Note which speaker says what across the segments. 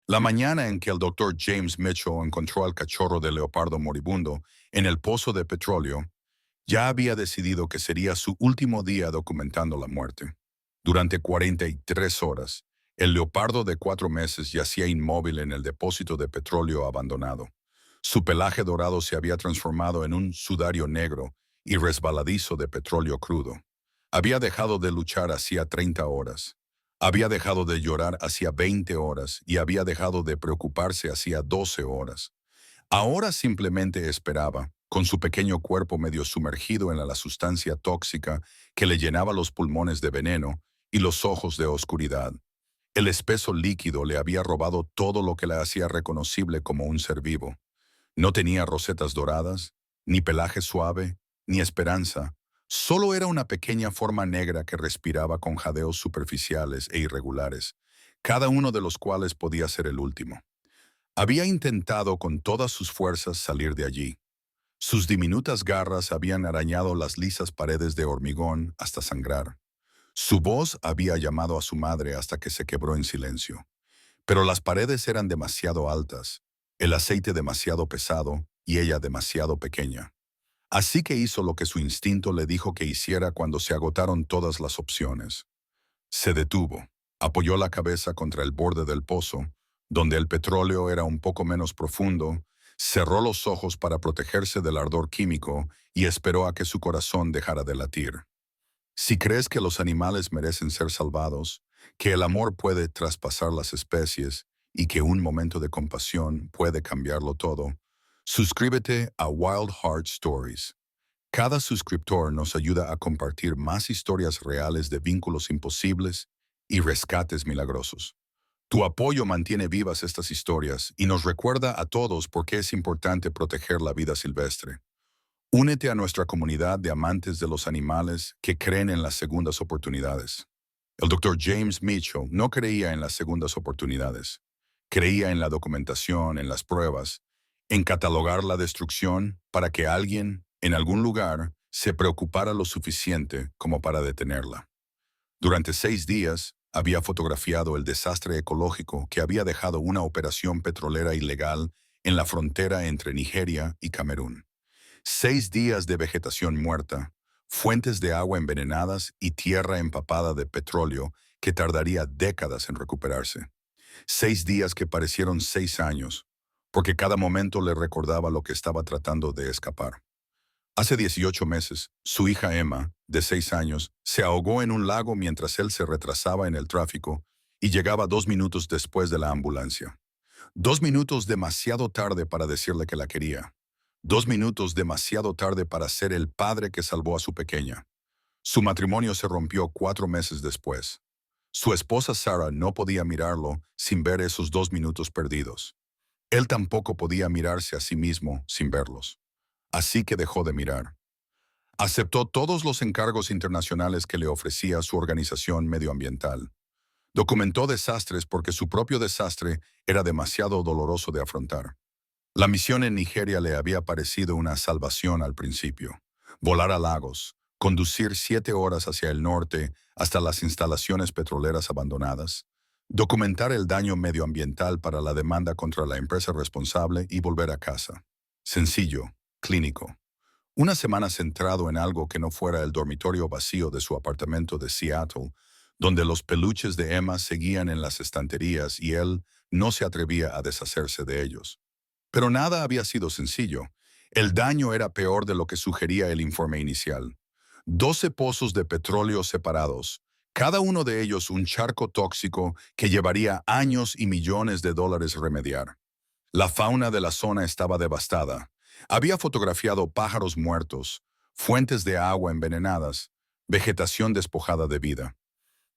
Speaker 1: La mañana en que el doctor James Mitchell encontró al cachorro de leopardo moribundo en el pozo de petróleo, ya había decidido que sería su último día documentando la muerte. Durante 43 horas, el leopardo de 4 meses yacía inmóvil en el depósito de petróleo abandonado. Su pelaje dorado se había transformado en un sudario negro y resbaladizo de petróleo crudo. Había dejado de luchar hacía 30 horas. Había dejado de llorar hacía 20 horas y había dejado de preocuparse hacía 12 horas. Ahora simplemente esperaba, con su pequeño cuerpo medio sumergido en la sustancia tóxica que le llenaba los pulmones de veneno y los ojos de oscuridad. El espeso líquido le había robado todo lo que le hacía reconocible como un ser vivo. No tenía rosetas doradas, ni pelaje suave, ni esperanza. Solo era una pequeña forma negra que respiraba con jadeos superficiales e irregulares, cada uno de los cuales podía ser el último. Había intentado con todas sus fuerzas salir de allí. Sus diminutas garras habían arañado las lisas paredes de hormigón hasta sangrar. Su voz había llamado a su madre hasta que se quebró en silencio. Pero las paredes eran demasiado altas, el aceite demasiado pesado y ella demasiado pequeña. Así que hizo lo que su instinto le dijo que hiciera cuando se agotaron todas las opciones. Se detuvo, apoyó la cabeza contra el borde del pozo, donde el petróleo era un poco menos profundo, cerró los ojos para protegerse del ardor químico y esperó a que su corazón dejara de latir. Si crees que los animales merecen ser salvados, que el amor puede traspasar las especies y que un momento de compasión puede cambiarlo todo, suscríbete a Wild Heart Stories. Cada suscriptor nos ayuda a compartir más historias reales de vínculos imposibles y rescates milagrosos. Tu apoyo mantiene vivas estas historias y nos recuerda a todos por qué es importante proteger la vida silvestre. Únete a nuestra comunidad de amantes de los animales que creen en las segundas oportunidades. El doctor James Mitchell no creía en las segundas oportunidades. Creía en la documentación, en las pruebas, en catalogar la destrucción para que alguien, en algún lugar, se preocupara lo suficiente como para detenerla. Durante 6 días, había fotografiado el desastre ecológico que había dejado una operación petrolera ilegal en la frontera entre Nigeria y Camerún. 6 días de vegetación muerta, fuentes de agua envenenadas y tierra empapada de petróleo que tardaría décadas en recuperarse. 6 días que parecieron 6 años, porque cada momento le recordaba lo que estaba tratando de escapar. Hace 18 meses, su hija Emma, de 6 años, se ahogó en un lago mientras él se retrasaba en el tráfico y llegaba 2 minutos después de la ambulancia. 2 minutos demasiado tarde para decirle que la quería. 2 minutos demasiado tarde para ser el padre que salvó a su pequeña. Su matrimonio se rompió 4 meses después. Su esposa Sarah no podía mirarlo sin ver esos 2 minutos perdidos. Él tampoco podía mirarse a sí mismo sin verlos. Así que dejó de mirar. Aceptó todos los encargos internacionales que le ofrecía su organización medioambiental. Documentó desastres porque su propio desastre era demasiado doloroso de afrontar. La misión en Nigeria le había parecido una salvación al principio. Volar a Lagos, conducir 7 horas hacia el norte hasta las instalaciones petroleras abandonadas, documentar el daño medioambiental para la demanda contra la empresa responsable y volver a casa. Sencillo, clínico. Una semana centrado en algo que no fuera el dormitorio vacío de su apartamento de Seattle, donde los peluches de Emma seguían en las estanterías y él no se atrevía a deshacerse de ellos. Pero nada había sido sencillo. El daño era peor de lo que sugería el informe inicial. 12 pozos de petróleo separados, cada uno de ellos un charco tóxico que llevaría años y millones de dólares remediar. La fauna de la zona estaba devastada. Había fotografiado pájaros muertos, fuentes de agua envenenadas, vegetación despojada de vida.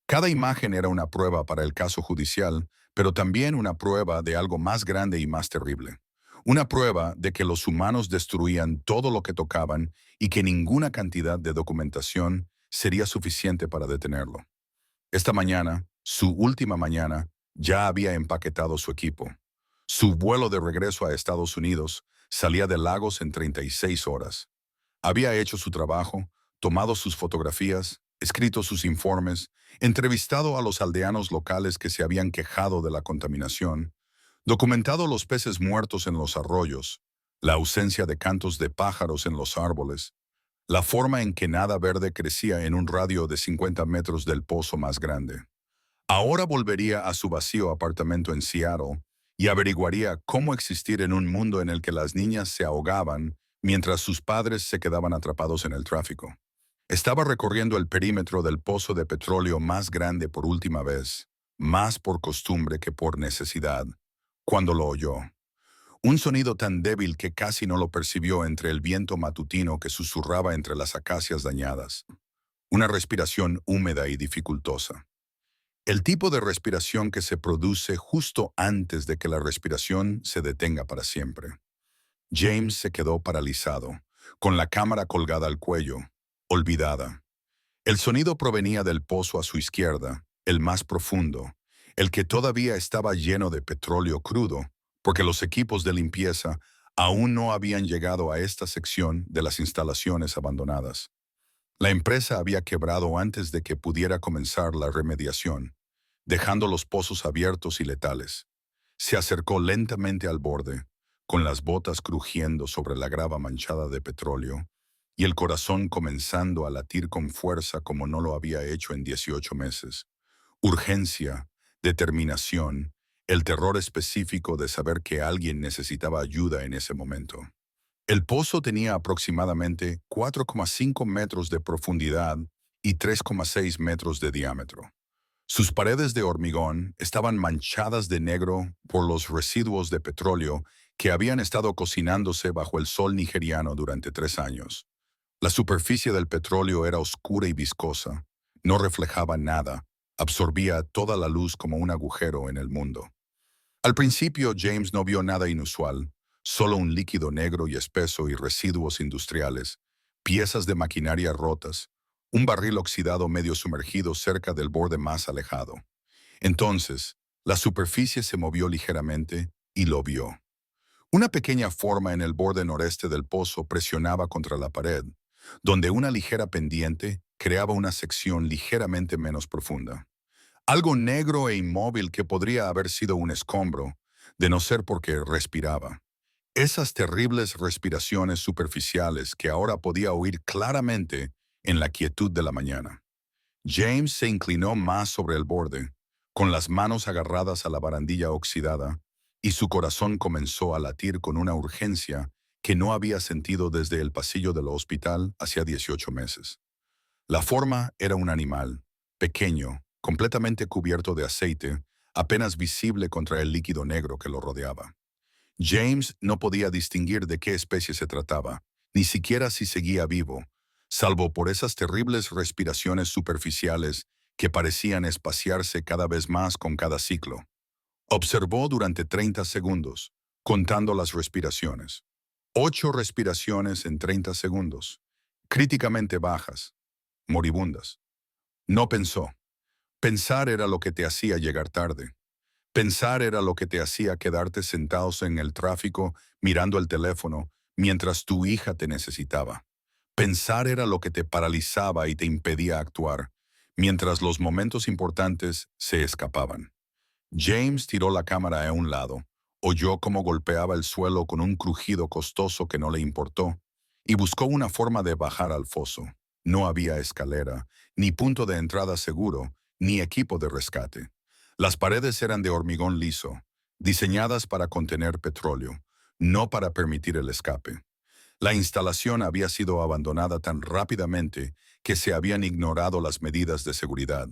Speaker 1: Cada imagen era una prueba para el caso judicial, pero también una prueba de algo más grande y más terrible. Una prueba de que los humanos destruían todo lo que tocaban y que ninguna cantidad de documentación sería suficiente para detenerlo. Esta mañana, su última mañana, ya había empaquetado su equipo. Su vuelo de regreso a Estados Unidos salía de Lagos en 36 horas. Había hecho su trabajo, tomado sus fotografías, escrito sus informes, entrevistado a los aldeanos locales que se habían quejado de la contaminación, Documentado los peces muertos en los arroyos, la ausencia de cantos de pájaros en los árboles, la forma en que nada verde crecía en un radio de 50 metros del pozo más grande. Ahora volvería a su vacío apartamento en Seattle y averiguaría cómo existir en un mundo en el que las niñas se ahogaban mientras sus padres se quedaban atrapados en el tráfico. Estaba recorriendo el perímetro del pozo de petróleo más grande por última vez, más por costumbre que por necesidad, cuando lo oyó. Un sonido tan débil que casi no lo percibió entre el viento matutino que susurraba entre las acacias dañadas. Una respiración húmeda y dificultosa. El tipo de respiración que se produce justo antes de que la respiración se detenga para siempre. James se quedó paralizado, con la cámara colgada al cuello, olvidada. El sonido provenía del pozo a su izquierda, el más profundo, el que todavía estaba lleno de petróleo crudo, porque los equipos de limpieza aún no habían llegado a esta sección de las instalaciones abandonadas. La empresa había quebrado antes de que pudiera comenzar la remediación, dejando los pozos abiertos y letales. Se acercó lentamente al borde, con las botas crujiendo sobre la grava manchada de petróleo, y el corazón comenzando a latir con fuerza como no lo había hecho en 18 meses. Urgencia, determinación, el terror específico de saber que alguien necesitaba ayuda en ese momento. El pozo tenía aproximadamente 4,5 metros de profundidad y 3,6 metros de diámetro. Sus paredes de hormigón estaban manchadas de negro por los residuos de petróleo que habían estado cocinándose bajo el sol nigeriano durante 3 años. La superficie del petróleo era oscura y viscosa, no reflejaba nada, absorbía toda la luz como un agujero en el mundo. Al principio James no vio nada inusual, solo un líquido negro y espeso y residuos industriales, piezas de maquinaria rotas, un barril oxidado medio sumergido cerca del borde más alejado. Entonces, la superficie se movió ligeramente y lo vio. Una pequeña forma en el borde noreste del pozo presionaba contra la pared, donde una ligera pendiente creaba una sección ligeramente menos profunda. Algo negro e inmóvil que podría haber sido un escombro, de no ser porque respiraba. Esas terribles respiraciones superficiales que ahora podía oír claramente en la quietud de la mañana. James se inclinó más sobre el borde, con las manos agarradas a la barandilla oxidada, y su corazón comenzó a latir con una urgencia que no había sentido desde el pasillo del hospital hacía 18 meses. La forma era un animal, pequeño, completamente cubierto de aceite, apenas visible contra el líquido negro que lo rodeaba. James no podía distinguir de qué especie se trataba, ni siquiera si seguía vivo, salvo por esas terribles respiraciones superficiales que parecían espaciarse cada vez más con cada ciclo. Observó durante 30 segundos, contando las respiraciones. 8 respiraciones en 30 segundos, críticamente bajas, moribundas. No pensó. Pensar era lo que te hacía llegar tarde. Pensar era lo que te hacía quedarte sentados en el tráfico mirando el teléfono mientras tu hija te necesitaba. Pensar era lo que te paralizaba y te impedía actuar, mientras los momentos importantes se escapaban. James tiró la cámara a un lado, oyó cómo golpeaba el suelo con un crujido costoso que no le importó, y buscó una forma de bajar al foso. No había escalera, ni punto de entrada seguro, ni equipo de rescate. Las paredes eran de hormigón liso, diseñadas para contener petróleo, no para permitir el escape. La instalación había sido abandonada tan rápidamente que se habían ignorado las medidas de seguridad.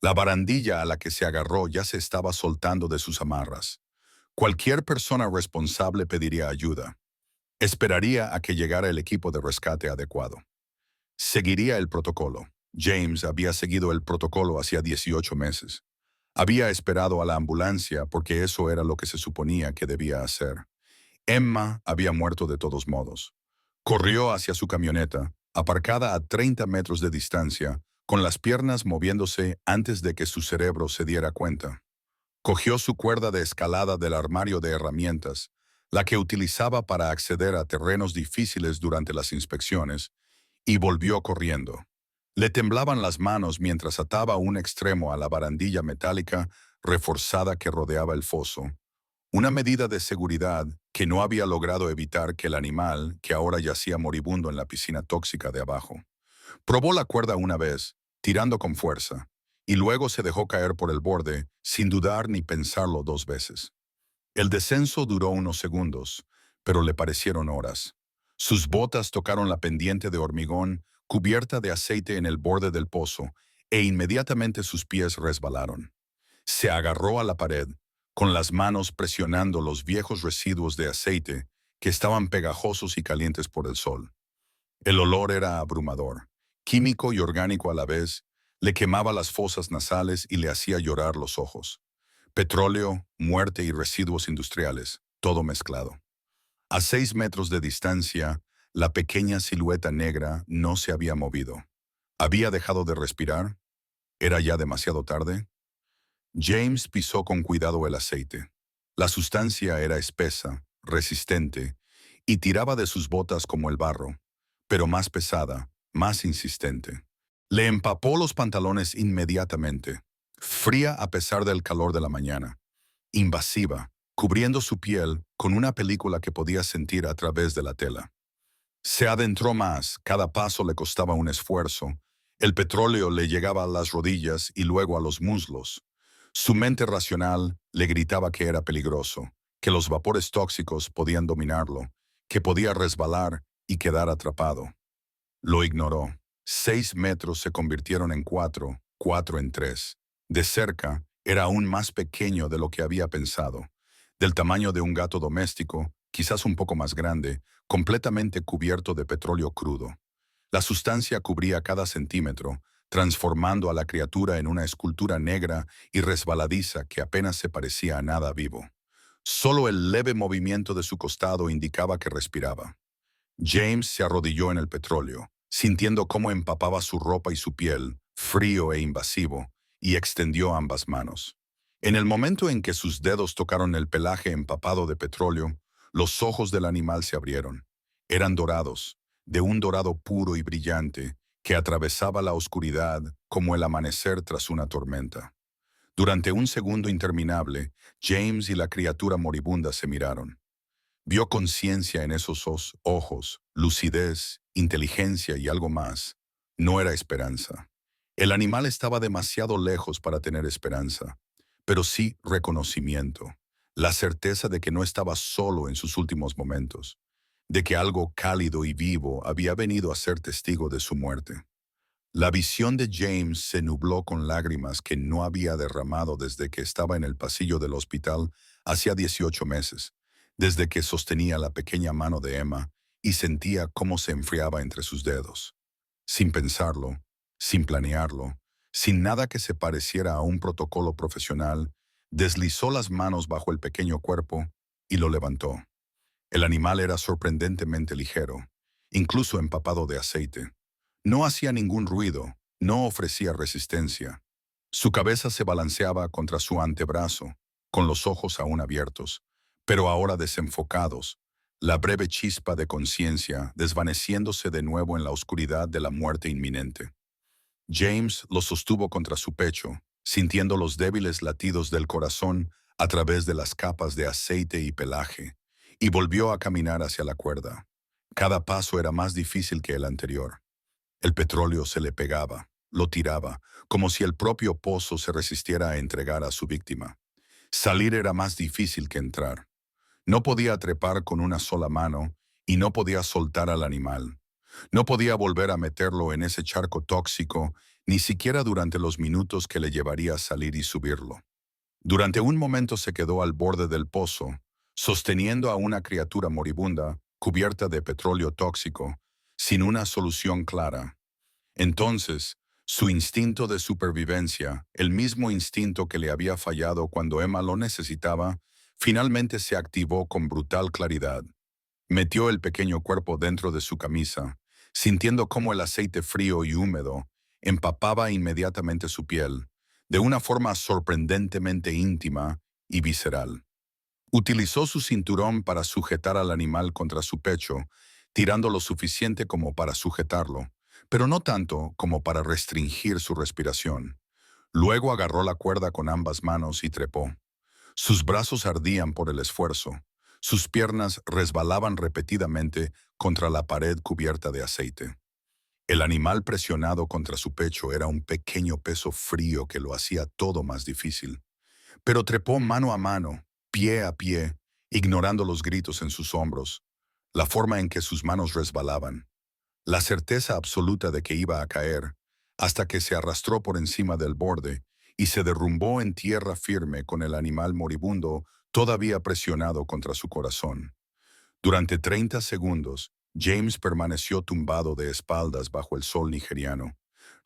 Speaker 1: La barandilla a la que se agarró ya se estaba soltando de sus amarras. Cualquier persona responsable pediría ayuda. Esperaría a que llegara el equipo de rescate adecuado. Seguiría el protocolo. James había seguido el protocolo hacía 18 meses. Había esperado a la ambulancia porque eso era lo que se suponía que debía hacer. Emma había muerto de todos modos. Corrió hacia su camioneta, aparcada a 30 metros de distancia, con las piernas moviéndose antes de que su cerebro se diera cuenta. Cogió su cuerda de escalada del armario de herramientas, la que utilizaba para acceder a terrenos difíciles durante las inspecciones, y volvió corriendo. Le temblaban las manos mientras ataba un extremo a la barandilla metálica reforzada que rodeaba el foso. Una medida de seguridad que no había logrado evitar que el animal, que ahora yacía moribundo en la piscina tóxica de abajo, probó la cuerda una vez, tirando con fuerza, y luego se dejó caer por el borde, sin dudar ni pensarlo dos veces. El descenso duró unos segundos, pero le parecieron horas. Sus botas tocaron la pendiente de hormigón cubierta de aceite en el borde del pozo, e inmediatamente sus pies resbalaron. Se agarró a la pared, con las manos presionando los viejos residuos de aceite que estaban pegajosos y calientes por el sol. El olor era abrumador, químico y orgánico a la vez, le quemaba las fosas nasales y le hacía llorar los ojos. Petróleo, muerte y residuos industriales, todo mezclado. A 6 metros de distancia, la pequeña silueta negra no se había movido. ¿Había dejado de respirar? ¿Era ya demasiado tarde? James pisó con cuidado el aceite. La sustancia era espesa, resistente, y tiraba de sus botas como el barro, pero más pesada, más insistente. Le empapó los pantalones inmediatamente, fría a pesar del calor de la mañana, invasiva, cubriendo su piel con una película que podía sentir a través de la tela. Se adentró más, cada paso le costaba un esfuerzo. El petróleo le llegaba a las rodillas y luego a los muslos. Su mente racional le gritaba que era peligroso, que los vapores tóxicos podían dominarlo, que podía resbalar y quedar atrapado. Lo ignoró. 6 metros se convirtieron en 4, 4 en 3. De cerca, era aún más pequeño de lo que había pensado. Del tamaño de un gato doméstico, quizás un poco más grande, completamente cubierto de petróleo crudo. La sustancia cubría cada centímetro, transformando a la criatura en una escultura negra y resbaladiza que apenas se parecía a nada vivo. Solo el leve movimiento de su costado indicaba que respiraba. James se arrodilló en el petróleo, sintiendo cómo empapaba su ropa y su piel, frío e invasivo, y extendió ambas manos. En el momento en que sus dedos tocaron el pelaje empapado de petróleo, los ojos del animal se abrieron. Eran dorados, de un dorado puro y brillante, que atravesaba la oscuridad como el amanecer tras una tormenta. Durante un segundo interminable, James y la criatura moribunda se miraron. Vio conciencia en esos ojos, lucidez, inteligencia y algo más. No era esperanza. El animal estaba demasiado lejos para tener esperanza, pero sí reconocimiento, la certeza de que no estaba solo en sus últimos momentos, de que algo cálido y vivo había venido a ser testigo de su muerte. La visión de James se nubló con lágrimas que no había derramado desde que estaba en el pasillo del hospital hacía 18 meses, desde que sostenía la pequeña mano de Emma y sentía cómo se enfriaba entre sus dedos. Sin pensarlo, sin planearlo, sin nada que se pareciera a un protocolo profesional, deslizó las manos bajo el pequeño cuerpo y lo levantó. El animal era sorprendentemente ligero, incluso empapado de aceite. No hacía ningún ruido, no ofrecía resistencia. Su cabeza se balanceaba contra su antebrazo, con los ojos aún abiertos, pero ahora desenfocados, la breve chispa de conciencia desvaneciéndose de nuevo en la oscuridad de la muerte inminente. James lo sostuvo contra su pecho, sintiendo los débiles latidos del corazón a través de las capas de aceite y pelaje, y volvió a caminar hacia la cuerda. Cada paso era más difícil que el anterior. El petróleo se le pegaba, lo tiraba, como si el propio pozo se resistiera a entregar a su víctima. Salir era más difícil que entrar. No podía trepar con una sola mano y no podía soltar al animal. No podía volver a meterlo en ese charco tóxico, ni siquiera durante los minutos que le llevaría a salir y subirlo. Durante un momento se quedó al borde del pozo, sosteniendo a una criatura moribunda, cubierta de petróleo tóxico, sin una solución clara. Entonces, su instinto de supervivencia, el mismo instinto que le había fallado cuando Emma lo necesitaba, finalmente se activó con brutal claridad. Metió el pequeño cuerpo dentro de su camisa, sintiendo cómo el aceite frío y húmedo empapaba inmediatamente su piel, de una forma sorprendentemente íntima y visceral. Utilizó su cinturón para sujetar al animal contra su pecho, tirando lo suficiente como para sujetarlo, pero no tanto como para restringir su respiración. Luego agarró la cuerda con ambas manos y trepó. Sus brazos ardían por el esfuerzo. Sus piernas resbalaban repetidamente contra la pared cubierta de aceite. El animal presionado contra su pecho era un pequeño peso frío que lo hacía todo más difícil. Pero trepó mano a mano, pie a pie, ignorando los gritos en sus hombros, la forma en que sus manos resbalaban, la certeza absoluta de que iba a caer, hasta que se arrastró por encima del borde y se derrumbó en tierra firme con el animal moribundo todavía presionado contra su corazón. Durante 30 segundos, James permaneció tumbado de espaldas bajo el sol nigeriano,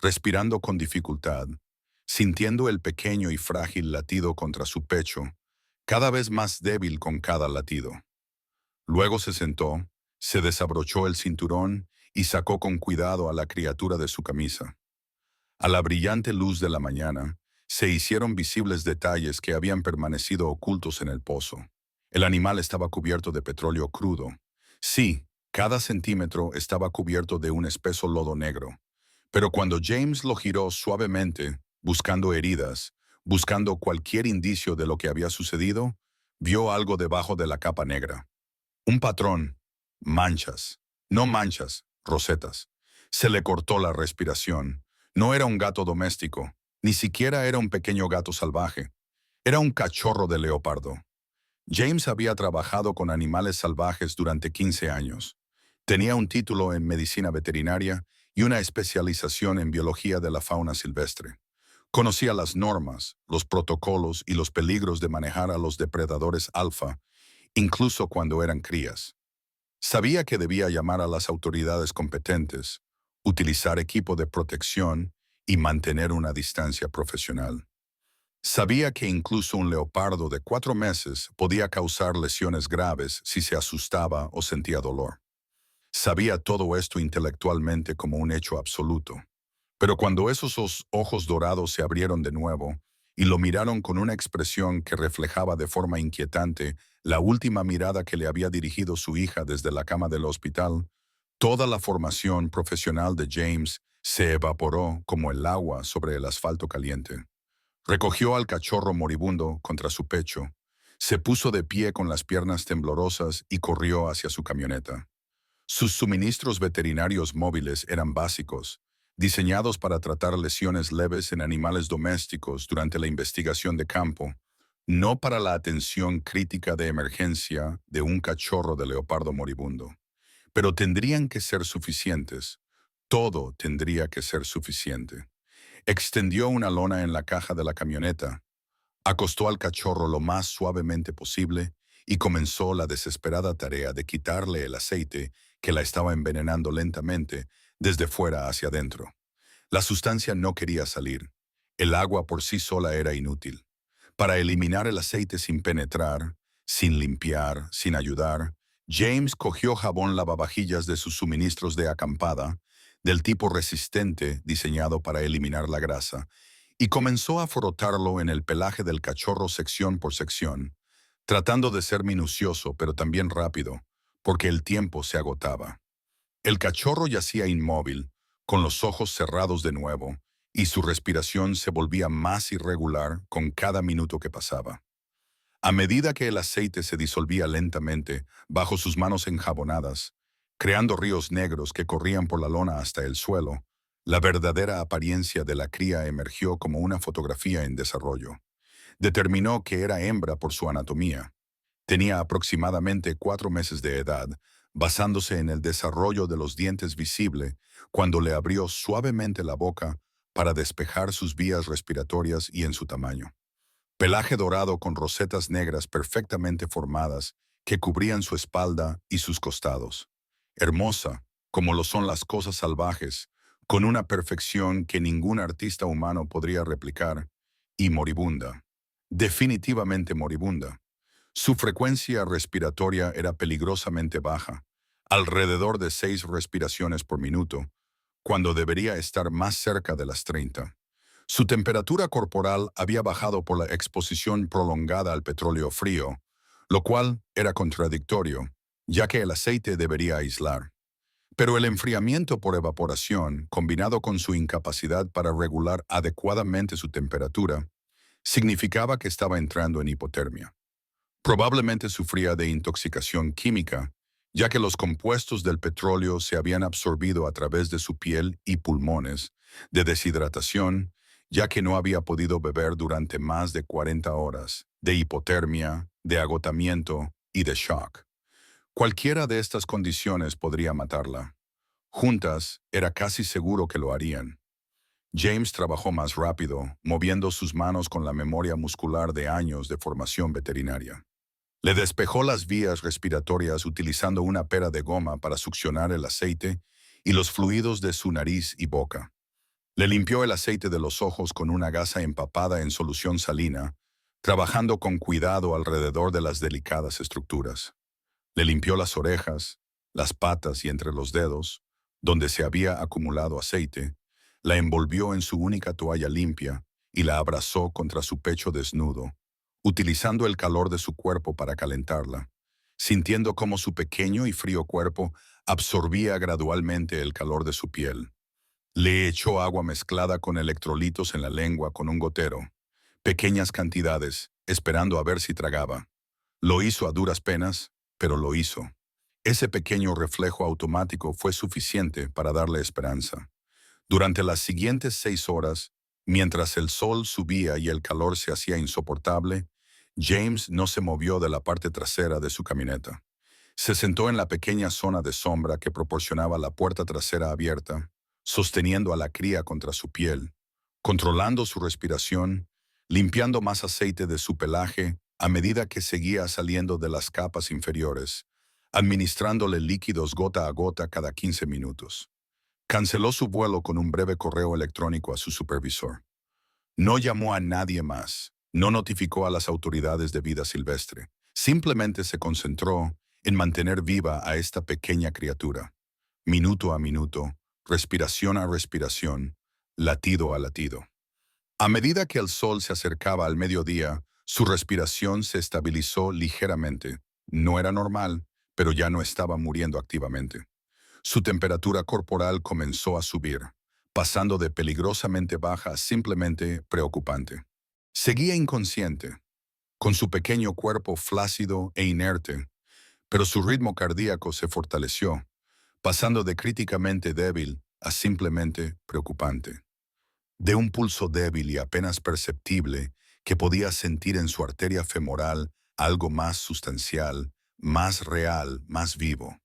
Speaker 1: respirando con dificultad, sintiendo el pequeño y frágil latido contra su pecho, cada vez más débil con cada latido. Luego se sentó, se desabrochó el cinturón y sacó con cuidado a la criatura de su camisa. A la brillante luz de la mañana, se hicieron visibles detalles que habían permanecido ocultos en el pozo. El animal estaba cubierto de petróleo crudo. Sí, cada centímetro estaba cubierto de un espeso lodo negro. Pero cuando James lo giró suavemente, buscando heridas, buscando cualquier indicio de lo que había sucedido, vio algo debajo de la capa negra. Un patrón. Manchas. No manchas, rosetas. Se le cortó la respiración. No era un gato doméstico, ni siquiera era un pequeño gato salvaje. Era un cachorro de leopardo. James había trabajado con animales salvajes durante 15 años. Tenía un título en medicina veterinaria y una especialización en biología de la fauna silvestre. Conocía las normas, los protocolos y los peligros de manejar a los depredadores alfa, incluso cuando eran crías. Sabía que debía llamar a las autoridades competentes, utilizar equipo de protección y mantener una distancia profesional. Sabía que incluso un leopardo de 4 meses podía causar lesiones graves si se asustaba o sentía dolor. Sabía todo esto intelectualmente como un hecho absoluto. Pero cuando esos ojos dorados se abrieron de nuevo y lo miraron con una expresión que reflejaba de forma inquietante la última mirada que le había dirigido su hija desde la cama del hospital, toda la formación profesional de James se evaporó como el agua sobre el asfalto caliente. Recogió al cachorro moribundo contra su pecho, se puso de pie con las piernas temblorosas y corrió hacia su camioneta. Sus suministros veterinarios móviles eran básicos, diseñados para tratar lesiones leves en animales domésticos durante la investigación de campo, no para la atención crítica de emergencia de un cachorro de leopardo moribundo. Pero tendrían que ser suficientes. Todo tendría que ser suficiente. Extendió una lona en la caja de la camioneta, acostó al cachorro lo más suavemente posible y comenzó la desesperada tarea de quitarle el aceite que la estaba envenenando lentamente desde fuera hacia adentro. La sustancia no quería salir. El agua por sí sola era inútil. Para eliminar el aceite sin penetrar, sin limpiar, sin ayudar, James cogió jabón lavavajillas de sus suministros de acampada, del tipo resistente diseñado para eliminar la grasa, y comenzó a frotarlo en el pelaje del cachorro sección por sección, tratando de ser minucioso pero también rápido, porque el tiempo se agotaba. El cachorro yacía inmóvil, con los ojos cerrados de nuevo, y su respiración se volvía más irregular con cada minuto que pasaba. A medida que el aceite se disolvía lentamente bajo sus manos enjabonadas, creando ríos negros que corrían por la lona hasta el suelo, la verdadera apariencia de la cría emergió como una fotografía en desarrollo. Determinó que era hembra por su anatomía. Tenía aproximadamente 4 meses de edad, basándose en el desarrollo de los dientes visible cuando le abrió suavemente la boca para despejar sus vías respiratorias y en su tamaño. Pelaje dorado con rosetas negras perfectamente formadas que cubrían su espalda y sus costados. Hermosa, como lo son las cosas salvajes, con una perfección que ningún artista humano podría replicar, y moribunda. Definitivamente moribunda. Su frecuencia respiratoria era peligrosamente baja, alrededor de 6 respiraciones por minuto, cuando debería estar más cerca de las 30. Su temperatura corporal había bajado por la exposición prolongada al petróleo frío, lo cual era contradictorio, ya que el aceite debería aislar. Pero el enfriamiento por evaporación, combinado con su incapacidad para regular adecuadamente su temperatura, Significaba que estaba entrando en hipotermia. Probablemente sufría de intoxicación química, ya que los compuestos del petróleo se habían absorbido a través de su piel y pulmones, de deshidratación, ya que no había podido beber durante más de 40 horas, de hipotermia, de agotamiento y de shock. Cualquiera de estas condiciones podría matarla. Juntas, era casi seguro que lo harían. James trabajó más rápido, moviendo sus manos con la memoria muscular de años de formación veterinaria. Le despejó las vías respiratorias utilizando una pera de goma para succionar el aceite y los fluidos de su nariz y boca. Le limpió el aceite de los ojos con una gasa empapada en solución salina, trabajando con cuidado alrededor de las delicadas estructuras. Le limpió las orejas, las patas y entre los dedos, donde se había acumulado aceite, la envolvió en su única toalla limpia y la abrazó contra su pecho desnudo, utilizando el calor de su cuerpo para calentarla, sintiendo cómo su pequeño y frío cuerpo absorbía gradualmente el calor de su piel. Le echó agua mezclada con electrolitos en la lengua con un gotero, pequeñas cantidades, esperando a ver si tragaba. Lo hizo a duras penas, pero lo hizo. Ese pequeño reflejo automático fue suficiente para darle esperanza. Durante las siguientes 6 horas, mientras el sol subía y el calor se hacía insoportable, James no se movió de la parte trasera de su camioneta. Se sentó en la pequeña zona de sombra que proporcionaba la puerta trasera abierta, sosteniendo a la cría contra su piel, controlando su respiración, limpiando más aceite de su pelaje a medida que seguía saliendo de las capas inferiores, administrándole líquidos gota a gota cada 15 minutos. Canceló su vuelo con un breve correo electrónico a su supervisor. No llamó a nadie más, no notificó a las autoridades de vida silvestre. Simplemente se concentró en mantener viva a esta pequeña criatura, minuto a minuto, respiración a respiración, latido a latido. A medida que el sol se acercaba al mediodía, su respiración se estabilizó ligeramente. No era normal, pero ya no estaba muriendo activamente. Su temperatura corporal comenzó a subir, pasando de peligrosamente baja a simplemente preocupante. Seguía inconsciente, con su pequeño cuerpo flácido e inerte, pero su ritmo cardíaco se fortaleció, pasando de críticamente débil a simplemente preocupante. De un pulso débil y apenas perceptible que podía sentir en su arteria femoral algo más sustancial, más real, más vivo.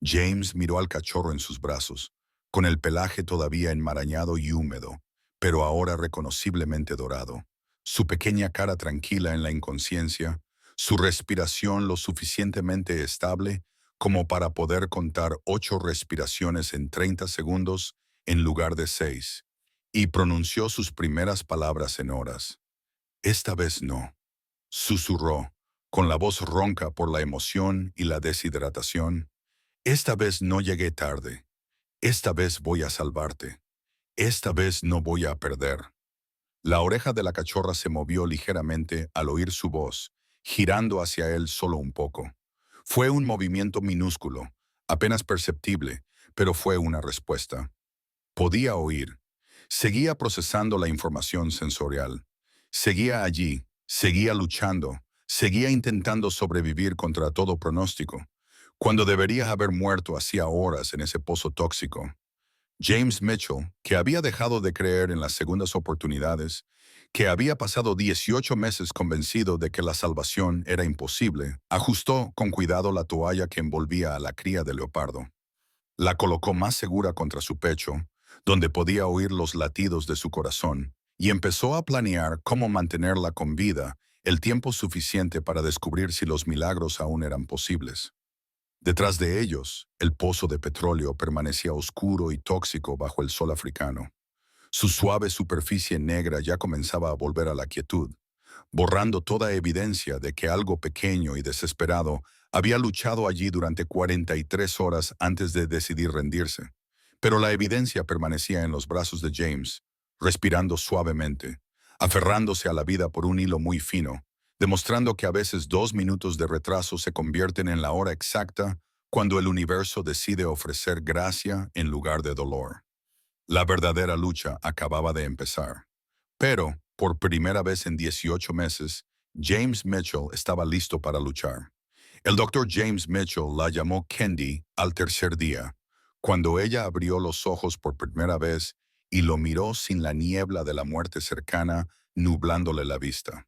Speaker 1: James miró al cachorro en sus brazos, con el pelaje todavía enmarañado y húmedo, pero ahora reconociblemente dorado. Su pequeña cara tranquila en la inconsciencia, su respiración lo suficientemente estable como para poder contar 8 respiraciones en 30 segundos en lugar de 6, y pronunció sus primeras palabras en horas. Esta vez no, susurró, con la voz ronca por la emoción y la deshidratación. Esta vez no llegué tarde. Esta vez voy a salvarte. Esta vez no voy a perder. La oreja de la cachorra se movió ligeramente al oír su voz, girando hacia él solo un poco. Fue un movimiento minúsculo, apenas perceptible, pero fue una respuesta. Podía oír. Seguía procesando la información sensorial. Seguía allí, seguía luchando, seguía intentando sobrevivir contra todo pronóstico, cuando debería haber muerto hacía horas en ese pozo tóxico. James Mitchell, que había dejado de creer en las segundas oportunidades, que había pasado 18 meses convencido de que la salvación era imposible, ajustó con cuidado la toalla que envolvía a la cría de leopardo. La colocó más segura contra su pecho, donde podía oír los latidos de su corazón, y empezó a planear cómo mantenerla con vida el tiempo suficiente para descubrir si los milagros aún eran posibles. Detrás de ellos, el pozo de petróleo permanecía oscuro y tóxico bajo el sol africano. Su suave superficie negra ya comenzaba a volver a la quietud, borrando toda evidencia de que algo pequeño y desesperado había luchado allí durante 43 horas antes de decidir rendirse. Pero la evidencia permanecía en los brazos de James, respirando suavemente, aferrándose a la vida por un hilo muy fino, demostrando que a veces 2 minutos de retraso se convierten en la hora exacta cuando el universo decide ofrecer gracia en lugar de dolor. La verdadera lucha acababa de empezar. Pero, Por primera vez en 18 meses, James Mitchell estaba listo para luchar. El doctor James Mitchell la llamó Candy al tercer día, cuando ella abrió los ojos por primera vez y lo miró sin la niebla de la muerte cercana nublándole la vista.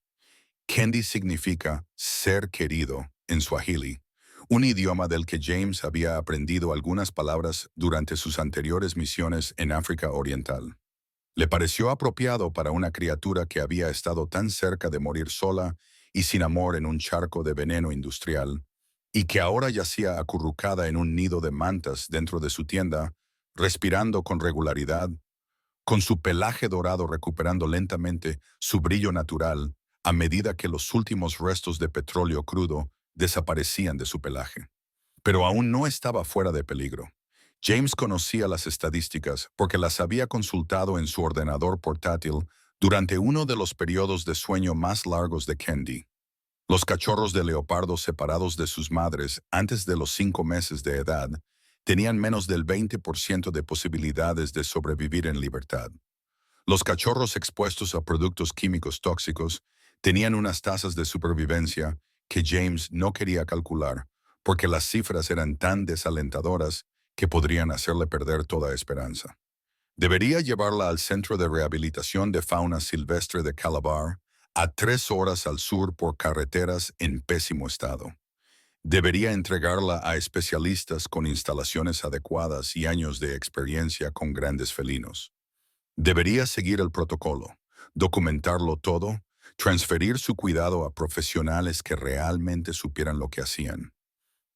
Speaker 1: Candy significa ser querido en Swahili, un idioma del que James había aprendido algunas palabras durante sus anteriores misiones en África Oriental. Le pareció apropiado para una criatura que había estado tan cerca de morir sola y sin amor en un charco de veneno industrial, y que ahora yacía acurrucada en un nido de mantas dentro de su tienda, respirando con regularidad, con su pelaje dorado recuperando lentamente su brillo natural a medida que los últimos restos de petróleo crudo desaparecían de su pelaje. Pero aún no estaba fuera de peligro. James conocía las estadísticas porque las había consultado en su ordenador portátil durante uno de los periodos de sueño más largos de Candy. Los cachorros de leopardo separados de sus madres antes de los 5 meses de edad tenían menos del 20% de posibilidades de sobrevivir en libertad. Los cachorros expuestos a productos químicos tóxicos tenían unas tasas de supervivencia que James no quería calcular porque las cifras eran tan desalentadoras que podrían hacerle perder toda esperanza. Debería llevarla al Centro de Rehabilitación de Fauna Silvestre de Calabar, a 3 horas al sur por carreteras en pésimo estado. Debería entregarla a especialistas con instalaciones adecuadas y años de experiencia con grandes felinos. Debería seguir el protocolo, documentarlo todo, transferir su cuidado a profesionales que realmente supieran lo que hacían.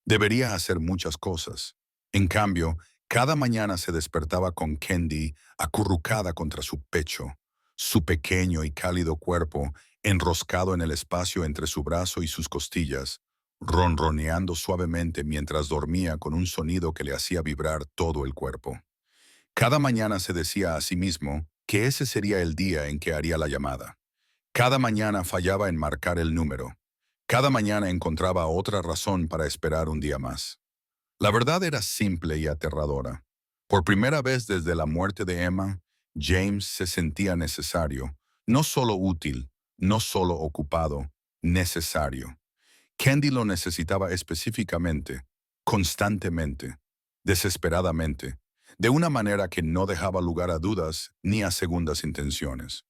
Speaker 1: Debería hacer muchas cosas. En cambio, cada mañana se despertaba con Candy acurrucada contra su pecho, su pequeño y cálido cuerpo enroscado en el espacio entre su brazo y sus costillas, ronroneando suavemente mientras dormía con un sonido que le hacía vibrar todo el cuerpo. Cada mañana se decía a sí mismo que ese sería el día en que haría la llamada. Cada mañana fallaba en marcar el número. Cada mañana encontraba otra razón para esperar un día más. La verdad era simple y aterradora. Por primera vez desde la muerte de Emma, James se sentía necesario, no solo útil, no solo ocupado, necesario. Candy lo necesitaba específicamente, constantemente, desesperadamente, de una manera que no dejaba lugar a dudas ni a segundas intenciones.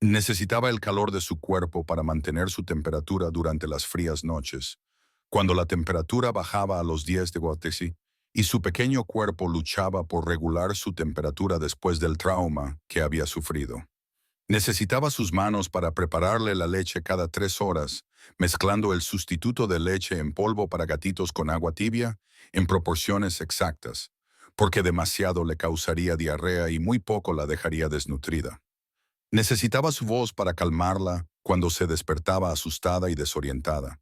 Speaker 1: Necesitaba el calor de su cuerpo para mantener su temperatura durante las frías noches, cuando la temperatura bajaba a los 10 de Guatesi y su pequeño cuerpo luchaba por regular su temperatura después del trauma que había sufrido. Necesitaba sus manos para prepararle la leche cada 3 horas, mezclando el sustituto de leche en polvo para gatitos con agua tibia en proporciones exactas, porque demasiado le causaría diarrea y muy poco la dejaría desnutrida. Necesitaba su voz para calmarla cuando se despertaba asustada y desorientada,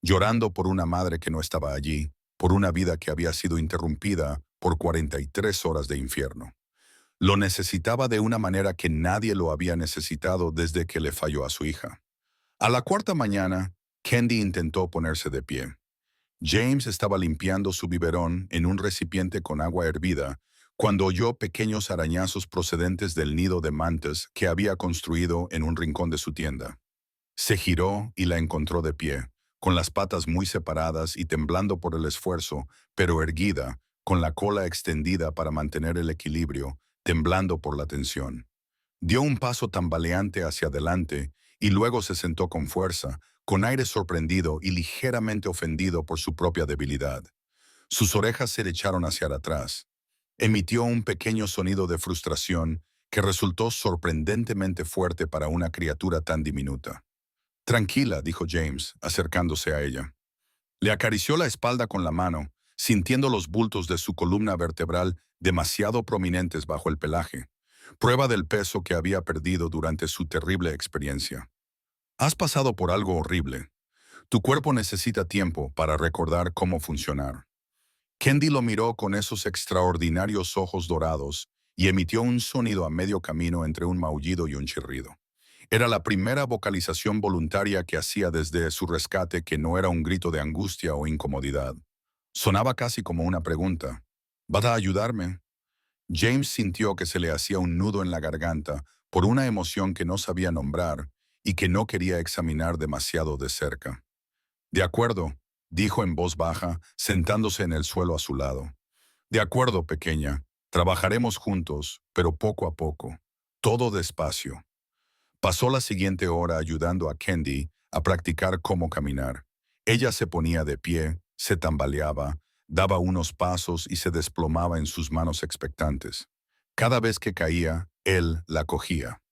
Speaker 1: llorando por una madre que no estaba allí, por una vida que había sido interrumpida por 43 horas de infierno. Lo necesitaba de una manera que nadie lo había necesitado desde que le falló a su hija. A la cuarta mañana, Candy intentó ponerse de pie. James estaba limpiando su biberón en un recipiente con agua hervida cuando oyó pequeños arañazos procedentes del nido de mantas que había construido en un rincón de su tienda. Se giró y la encontró de pie, con las patas muy separadas y temblando por el esfuerzo, pero erguida, con la cola extendida para mantener el equilibrio, temblando por la tensión. Dio un paso tambaleante hacia adelante y luego se sentó con fuerza, con aire sorprendido y ligeramente ofendido por su propia debilidad. Sus orejas se le echaron hacia atrás. Emitió un pequeño sonido de frustración que resultó sorprendentemente fuerte para una criatura tan diminuta. Tranquila, dijo James, acercándose a ella. Le acarició la espalda con la mano, sintiendo los bultos de su columna vertebral demasiado prominentes bajo el pelaje, prueba del peso que había perdido durante su terrible experiencia. Has pasado por algo horrible. Tu cuerpo necesita tiempo para recordar cómo funcionar. Candy lo miró con esos extraordinarios ojos dorados y emitió un sonido a medio camino entre un maullido y un chirrido. Era la primera vocalización voluntaria que hacía desde su rescate que no era un grito de angustia o incomodidad. Sonaba casi como una pregunta. ¿Vas a ayudarme? James sintió que se le hacía un nudo en la garganta por una emoción que no sabía nombrar y que no quería examinar demasiado de cerca. De acuerdo, dijo en voz baja, sentándose en el suelo a su lado. De acuerdo, pequeña, trabajaremos juntos, pero poco a poco, todo despacio. Pasó la siguiente hora ayudando a Candy a practicar cómo caminar. Ella se ponía de pie, se tambaleaba, daba unos pasos y se desplomaba en sus manos expectantes. Cada vez que caía, él la cogía.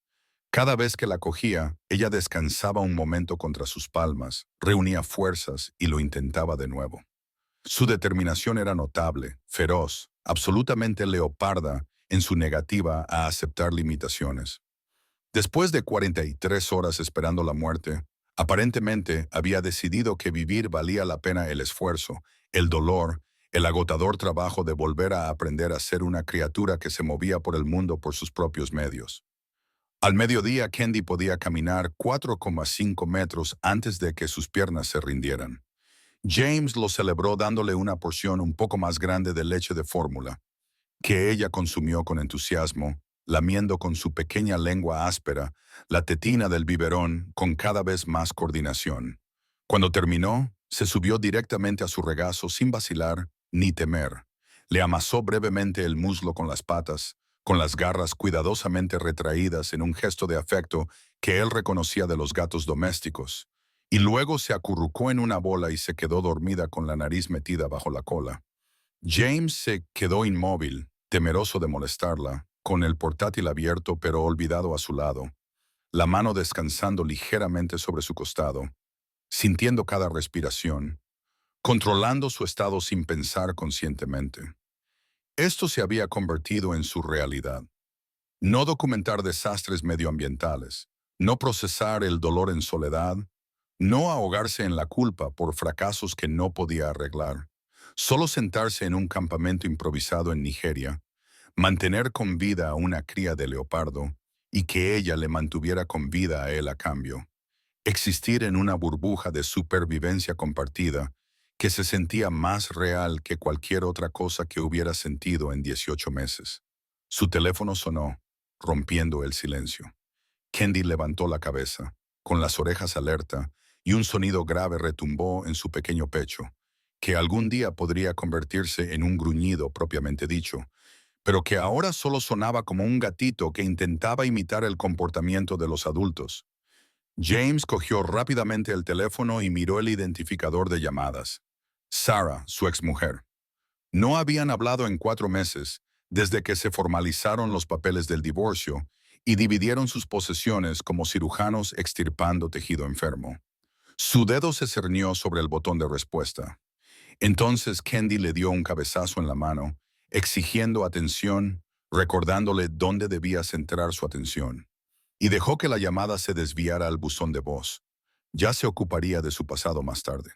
Speaker 1: Cada vez que la cogía, ella descansaba un momento contra sus palmas, reunía fuerzas y lo intentaba de nuevo. Su determinación era notable, feroz, absolutamente leoparda en su negativa a aceptar limitaciones. Después de 43 horas esperando la muerte, aparentemente había decidido que vivir valía la pena el esfuerzo, el dolor, el agotador trabajo de volver a aprender a ser una criatura que se movía por el mundo por sus propios medios. Al mediodía, Candy podía caminar 4,5 metros antes de que sus piernas se rindieran. James lo celebró dándole una porción un poco más grande de leche de fórmula, que ella consumió con entusiasmo, lamiendo con su pequeña lengua áspera la tetina del biberón con cada vez más coordinación. Cuando terminó, se subió directamente a su regazo sin vacilar ni temer. Le amasó brevemente el muslo con las patas, con las garras cuidadosamente retraídas en un gesto de afecto que él reconocía de los gatos domésticos, y luego se acurrucó en una bola y se quedó dormida con la nariz metida bajo la cola. James se quedó inmóvil, temeroso de molestarla, con el portátil abierto pero olvidado a su lado, la mano descansando ligeramente sobre su costado, sintiendo cada respiración, controlando su estado sin pensar conscientemente. Esto se había convertido en su realidad. No documentar desastres medioambientales, no procesar el dolor en soledad, no ahogarse en la culpa por fracasos que no podía arreglar, solo sentarse en un campamento improvisado en Nigeria, mantener con vida a una cría de leopardo y que ella le mantuviera con vida a él a cambio. Existir en una burbuja de supervivencia compartida que se sentía más real que cualquier otra cosa que hubiera sentido en 18 meses. Su teléfono sonó, rompiendo el silencio. Candy levantó la cabeza, con las orejas alerta, y un sonido grave retumbó en su pequeño pecho, que algún día podría convertirse en un gruñido propiamente dicho, pero que ahora solo sonaba como un gatito que intentaba imitar el comportamiento de los adultos. James cogió rápidamente el teléfono y miró el identificador de llamadas. Sarah, su exmujer. No habían hablado en 4 meses, desde que se formalizaron los papeles del divorcio y dividieron sus posesiones como cirujanos extirpando tejido enfermo. Su dedo se cernió sobre el botón de respuesta. Entonces Candy le dio un cabezazo en la mano, exigiendo atención, recordándole dónde debía centrar su atención, y dejó que la llamada se desviara al buzón de voz. Ya se ocuparía de su pasado más tarde.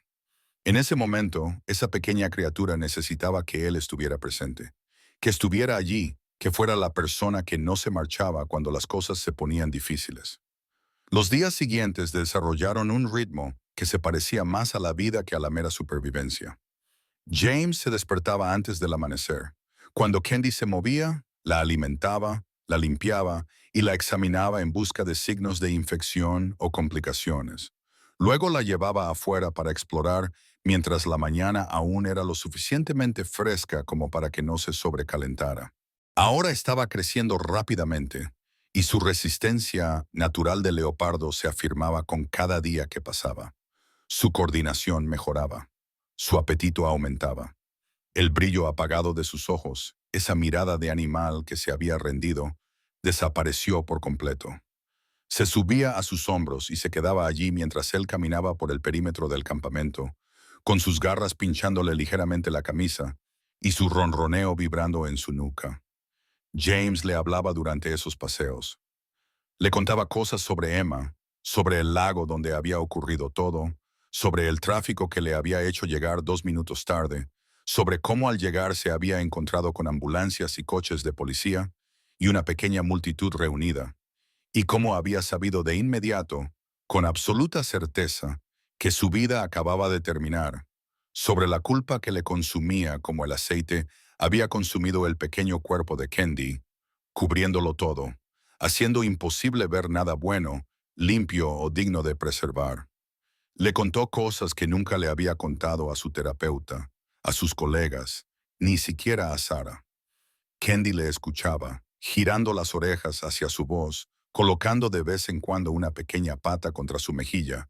Speaker 1: En ese momento, esa pequeña criatura necesitaba que él estuviera presente, que estuviera allí, que fuera la persona que no se marchaba cuando las cosas se ponían difíciles. Los días siguientes desarrollaron un ritmo que se parecía más a la vida que a la mera supervivencia. James se despertaba antes del amanecer. Cuando Candy se movía, la alimentaba, la limpiaba y la examinaba en busca de signos de infección o complicaciones. Luego la llevaba afuera para explorar mientras la mañana aún era lo suficientemente fresca como para que no se sobrecalentara. Ahora estaba creciendo rápidamente y su resistencia natural de leopardo se afirmaba con cada día que pasaba. Su coordinación mejoraba. Su apetito aumentaba. El brillo apagado de sus ojos, esa mirada de animal que se había rendido, desapareció por completo. Se subía a sus hombros y se quedaba allí mientras él caminaba por el perímetro del campamento, con sus garras pinchándole ligeramente la camisa y su ronroneo vibrando en su nuca. James le hablaba durante esos paseos. Le contaba cosas sobre Emma, sobre el lago donde había ocurrido todo, sobre el tráfico que le había hecho llegar 2 minutos tarde, sobre cómo al llegar se había encontrado con ambulancias y coches de policía y una pequeña multitud reunida, y cómo había sabido de inmediato, con absoluta certeza, que su vida acababa de terminar, sobre la culpa que le consumía como el aceite había consumido el pequeño cuerpo de Candy, cubriéndolo todo, haciendo imposible ver nada bueno, limpio o digno de preservar. Le contó cosas que nunca le había contado a su terapeuta, a sus colegas, ni siquiera a Sarah. Kendi le escuchaba, girando las orejas hacia su voz, colocando de vez en cuando una pequeña pata contra su mejilla,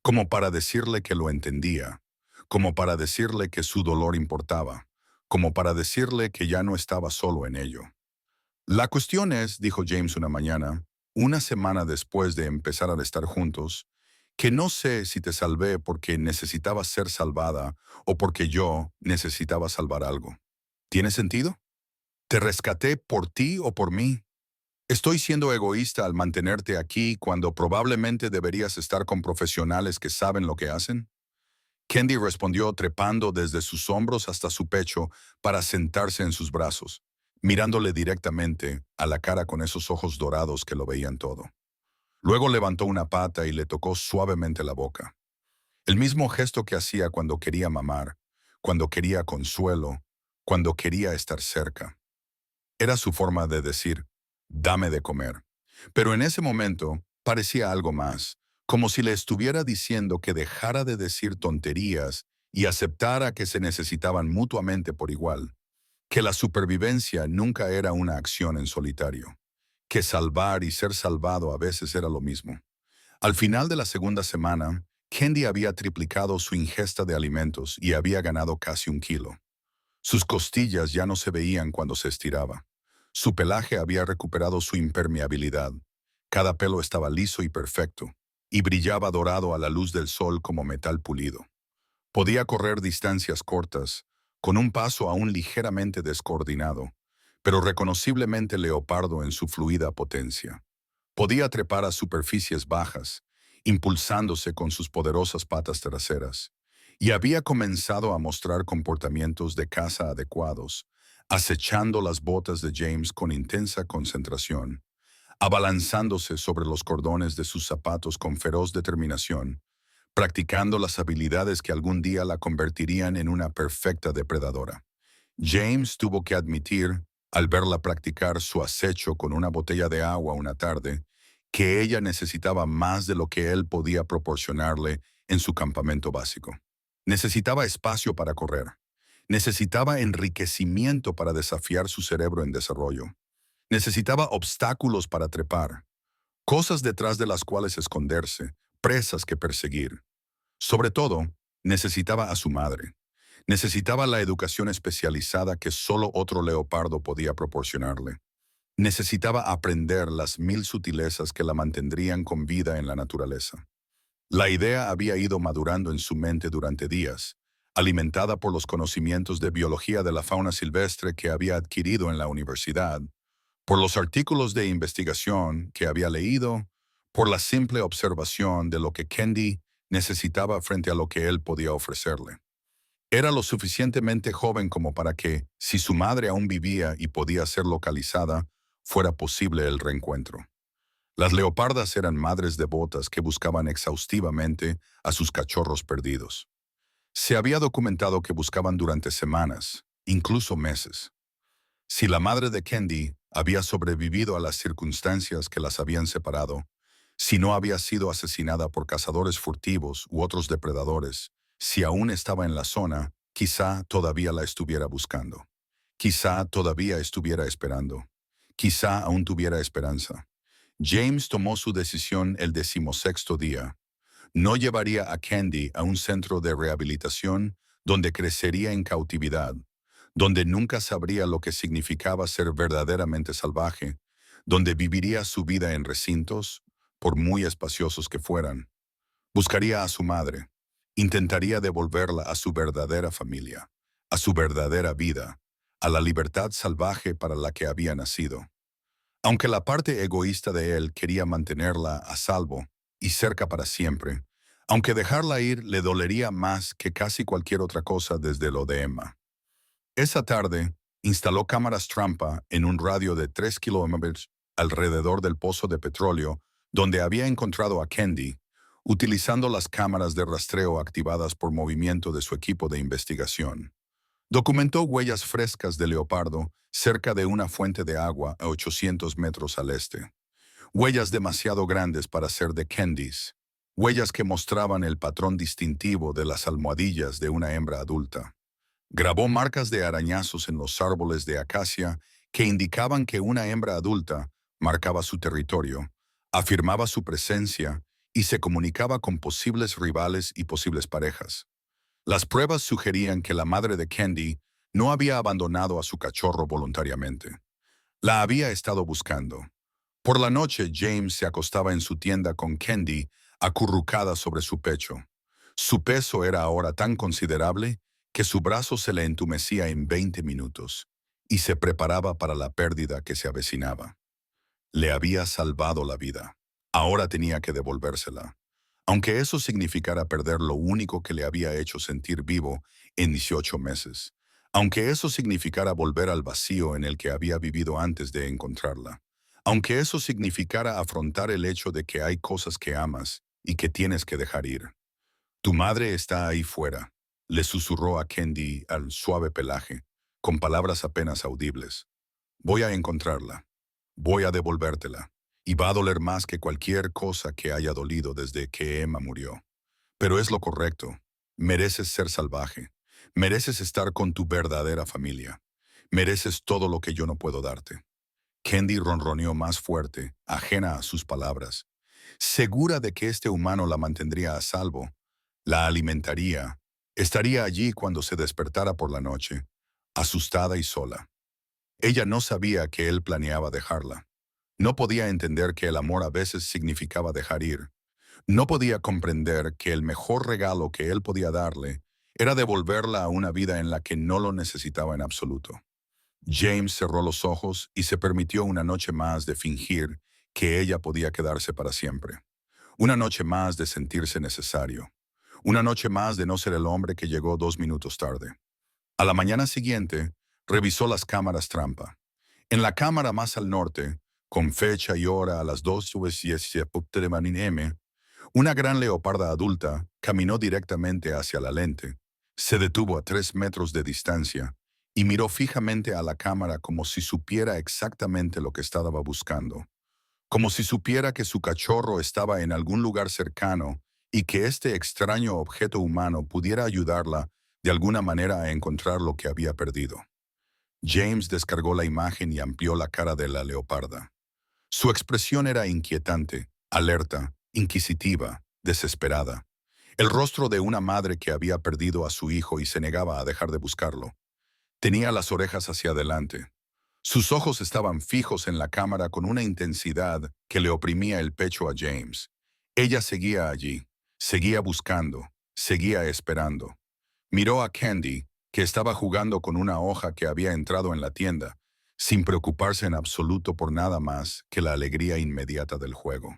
Speaker 1: como para decirle que lo entendía, como para decirle que su dolor importaba, como para decirle que ya no estaba solo en ello. La cuestión es, dijo James una mañana, una semana después de empezar a estar juntos, que no sé si te salvé porque necesitabas ser salvada o porque yo necesitaba salvar algo. ¿Tiene sentido? ¿Te rescaté por ti o por mí? ¿Estoy siendo egoísta al mantenerte aquí cuando probablemente deberías estar con profesionales que saben lo que hacen? Kendi respondió trepando desde sus hombros hasta su pecho para sentarse en sus brazos, mirándole directamente a la cara con esos ojos dorados que lo veían todo. Luego levantó una pata y le tocó suavemente la boca. El mismo gesto que hacía cuando quería mamar, cuando quería consuelo, cuando quería estar cerca. Era su forma de decir, dame de comer. Pero en ese momento parecía algo más, como si le estuviera diciendo que dejara de decir tonterías y aceptara que se necesitaban mutuamente por igual, que la supervivencia nunca era una acción en solitario, que salvar y ser salvado a veces era lo mismo. Al final de la segunda semana, Kendi había triplicado su ingesta de alimentos y había ganado casi 1 kilo. Sus costillas ya no se veían cuando se estiraba. Su pelaje había recuperado su impermeabilidad. Cada pelo estaba liso y perfecto, y brillaba dorado a la luz del sol como metal pulido. Podía correr distancias cortas, con un paso aún ligeramente descoordinado, pero reconociblemente leopardo en su fluida potencia. Podía trepar a superficies bajas, impulsándose con sus poderosas patas traseras, y había comenzado a mostrar comportamientos de caza adecuados, acechando las botas de James con intensa concentración, abalanzándose sobre los cordones de sus zapatos con feroz determinación, practicando las habilidades que algún día la convertirían en una perfecta depredadora. James tuvo que admitir, al verla practicar su acecho con una botella de agua una tarde, que ella necesitaba más de lo que él podía proporcionarle en su campamento básico. Necesitaba espacio para correr. Necesitaba enriquecimiento para desafiar su cerebro en desarrollo. Necesitaba obstáculos para trepar, cosas detrás de las cuales esconderse, presas que perseguir. Sobre todo, necesitaba a su madre. Necesitaba la educación especializada que solo otro leopardo podía proporcionarle. Necesitaba aprender las 1000 sutilezas que la mantendrían con vida en la naturaleza. La idea había ido madurando en su mente durante días, alimentada por los conocimientos de biología de la fauna silvestre que había adquirido en la universidad, por los artículos de investigación que había leído, por la simple observación de lo que Kendi necesitaba frente a lo que él podía ofrecerle. Era lo suficientemente joven como para que, si su madre aún vivía y podía ser localizada, fuera posible el reencuentro. Las leopardas eran madres devotas que buscaban exhaustivamente a sus cachorros perdidos. Se había documentado que buscaban durante semanas, incluso meses. Si la madre de Kendi había sobrevivido a las circunstancias que las habían separado, si no había sido asesinada por cazadores furtivos u otros depredadores, si aún estaba en la zona, quizá todavía la estuviera buscando. Quizá todavía estuviera esperando. Quizá aún tuviera esperanza. James tomó su decisión el 16º día. No llevaría a Kendi a un centro de rehabilitación donde crecería en cautividad, donde nunca sabría lo que significaba ser verdaderamente salvaje, donde viviría su vida en recintos, por muy espaciosos que fueran. Buscaría a su madre. Intentaría devolverla a su verdadera familia, a su verdadera vida, a la libertad salvaje para la que había nacido. Aunque la parte egoísta de él quería mantenerla a salvo y cerca para siempre, aunque dejarla ir le dolería más que casi cualquier otra cosa desde lo de Emma. Esa tarde, instaló cámaras trampa en un radio de 3 kilómetros alrededor del pozo de petróleo donde había encontrado a Kendi, utilizando las cámaras de rastreo activadas por movimiento de su equipo de investigación. Documentó huellas frescas de leopardo cerca de una fuente de agua a 800 metros al este. Huellas demasiado grandes para ser de Candice. Huellas que mostraban el patrón distintivo de las almohadillas de una hembra adulta. Grabó marcas de arañazos en los árboles de acacia que indicaban que una hembra adulta marcaba su territorio, afirmaba su presencia y se comunicaba con posibles rivales y posibles parejas. Las pruebas sugerían que la madre de Candy no había abandonado a su cachorro voluntariamente. La había estado buscando. Por la noche, James se acostaba en su tienda con Candy acurrucada sobre su pecho. Su peso era ahora tan considerable que su brazo se le entumecía en 20 minutos y se preparaba para la pérdida que se avecinaba. Le había salvado la vida. Ahora tenía que devolvérsela. Aunque eso significara perder lo único que le había hecho sentir vivo en 18 meses. Aunque eso significara volver al vacío en el que había vivido antes de encontrarla. Aunque eso significara afrontar el hecho de que hay cosas que amas y que tienes que dejar ir. Tu madre está ahí fuera, le susurró a Candy al suave pelaje, con palabras apenas audibles. Voy a encontrarla. Voy a devolvértela. Y va a doler más que cualquier cosa que haya dolido desde que Emma murió. Pero es lo correcto. Mereces ser salvaje. Mereces estar con tu verdadera familia. Mereces todo lo que yo no puedo darte. Candy ronroneó más fuerte, ajena a sus palabras. Segura de que este humano la mantendría a salvo, la alimentaría, estaría allí cuando se despertara por la noche, asustada y sola. Ella no sabía que él planeaba dejarla. No podía entender que el amor a veces significaba dejar ir. No podía comprender que el mejor regalo que él podía darle era devolverla a una vida en la que no lo necesitaba en absoluto. James cerró los ojos y se permitió una noche más de fingir que ella podía quedarse para siempre. Una noche más de sentirse necesario. Una noche más de no ser el hombre que llegó 2 minutos tarde. A la mañana siguiente, revisó las cámaras trampa. En la cámara más al norte, con fecha y hora a las 2:10 m, una gran leoparda adulta caminó directamente hacia la lente, se detuvo a 3 metros de distancia y miró fijamente a la cámara como si supiera exactamente lo que estaba buscando, como si supiera que su cachorro estaba en algún lugar cercano y que este extraño objeto humano pudiera ayudarla de alguna manera a encontrar lo que había perdido. James descargó la imagen y amplió la cara de la leoparda. Su expresión era inquietante, alerta, inquisitiva, desesperada. El rostro de una madre que había perdido a su hijo y se negaba a dejar de buscarlo. Tenía las orejas hacia adelante. Sus ojos estaban fijos en la cámara con una intensidad que le oprimía el pecho a James. Ella seguía allí, seguía buscando, seguía esperando. Miró a Candy, que estaba jugando con una hoja que había entrado en la tienda, sin preocuparse en absoluto por nada más que la alegría inmediata del juego.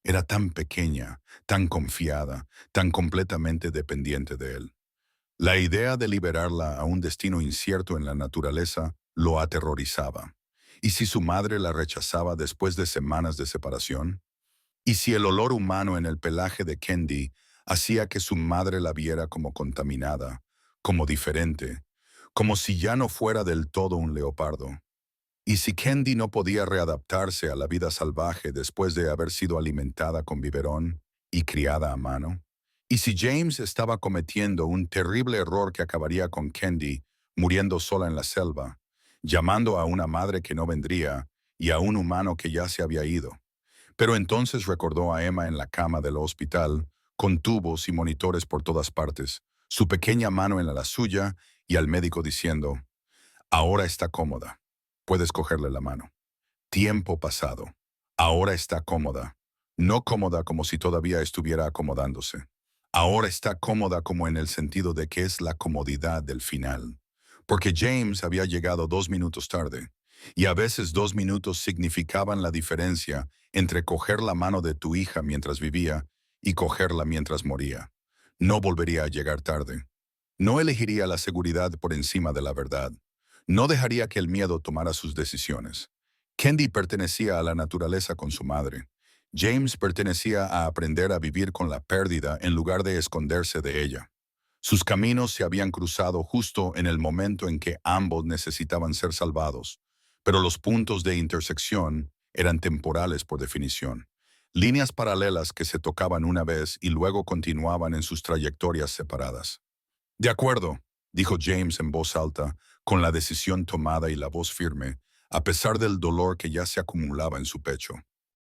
Speaker 1: Era tan pequeña, tan confiada, tan completamente dependiente de él. La idea de liberarla a un destino incierto en la naturaleza lo aterrorizaba. ¿Y si su madre la rechazaba después de semanas de separación? ¿Y si el olor humano en el pelaje de Candy hacía que su madre la viera como contaminada, como diferente, como si ya no fuera del todo un leopardo? ¿Y si Candy no podía readaptarse a la vida salvaje después de haber sido alimentada con biberón y criada a mano? ¿Y si James estaba cometiendo un terrible error que acabaría con Candy muriendo sola en la selva, llamando a una madre que no vendría y a un humano que ya se había ido? Pero entonces recordó a Emma en la cama del hospital, con tubos y monitores por todas partes, su pequeña mano en la suya y al médico diciendo, ahora está cómoda. Puedes cogerle la mano. Tiempo pasado. Ahora está cómoda. No cómoda como si todavía estuviera acomodándose. Ahora está cómoda como en el sentido de que es la comodidad del final. Porque James había llegado 2 minutos tarde. Y a veces 2 minutos significaban la diferencia entre coger la mano de tu hija mientras vivía y cogerla mientras moría. No volvería a llegar tarde. No elegiría la seguridad por encima de la verdad. No dejaría que el miedo tomara sus decisiones. Candy pertenecía a la naturaleza con su madre. James pertenecía a aprender a vivir con la pérdida en lugar de esconderse de ella. Sus caminos se habían cruzado justo en el momento en que ambos necesitaban ser salvados, pero los puntos de intersección eran temporales por definición. Líneas paralelas que se tocaban una vez y luego continuaban en sus trayectorias separadas. De acuerdo, dijo James en voz alta, con la decisión tomada y la voz firme, a pesar del dolor que ya se acumulaba en su pecho.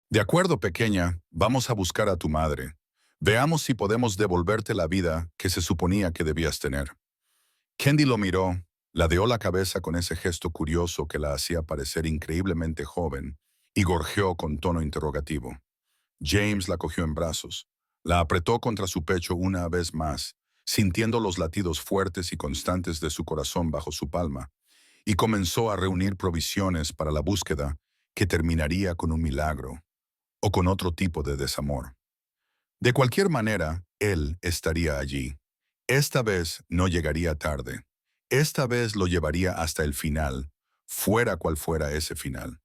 Speaker 1: De acuerdo, pequeña, vamos a buscar a tu madre. Veamos si podemos devolverte la vida que se suponía que debías tener. Kendi lo miró, ladeó la cabeza con ese gesto curioso que la hacía parecer increíblemente joven, y gorjeó con tono interrogativo. James la cogió en brazos, la apretó contra su pecho una vez más, sintiendo los latidos fuertes y constantes de su corazón bajo su palma, y comenzó a reunir provisiones para la búsqueda que terminaría con un milagro o con otro tipo de desamor. De cualquier manera, él estaría allí. Esta vez no llegaría tarde. Esta vez lo llevaría hasta el final, fuera cual fuera ese final.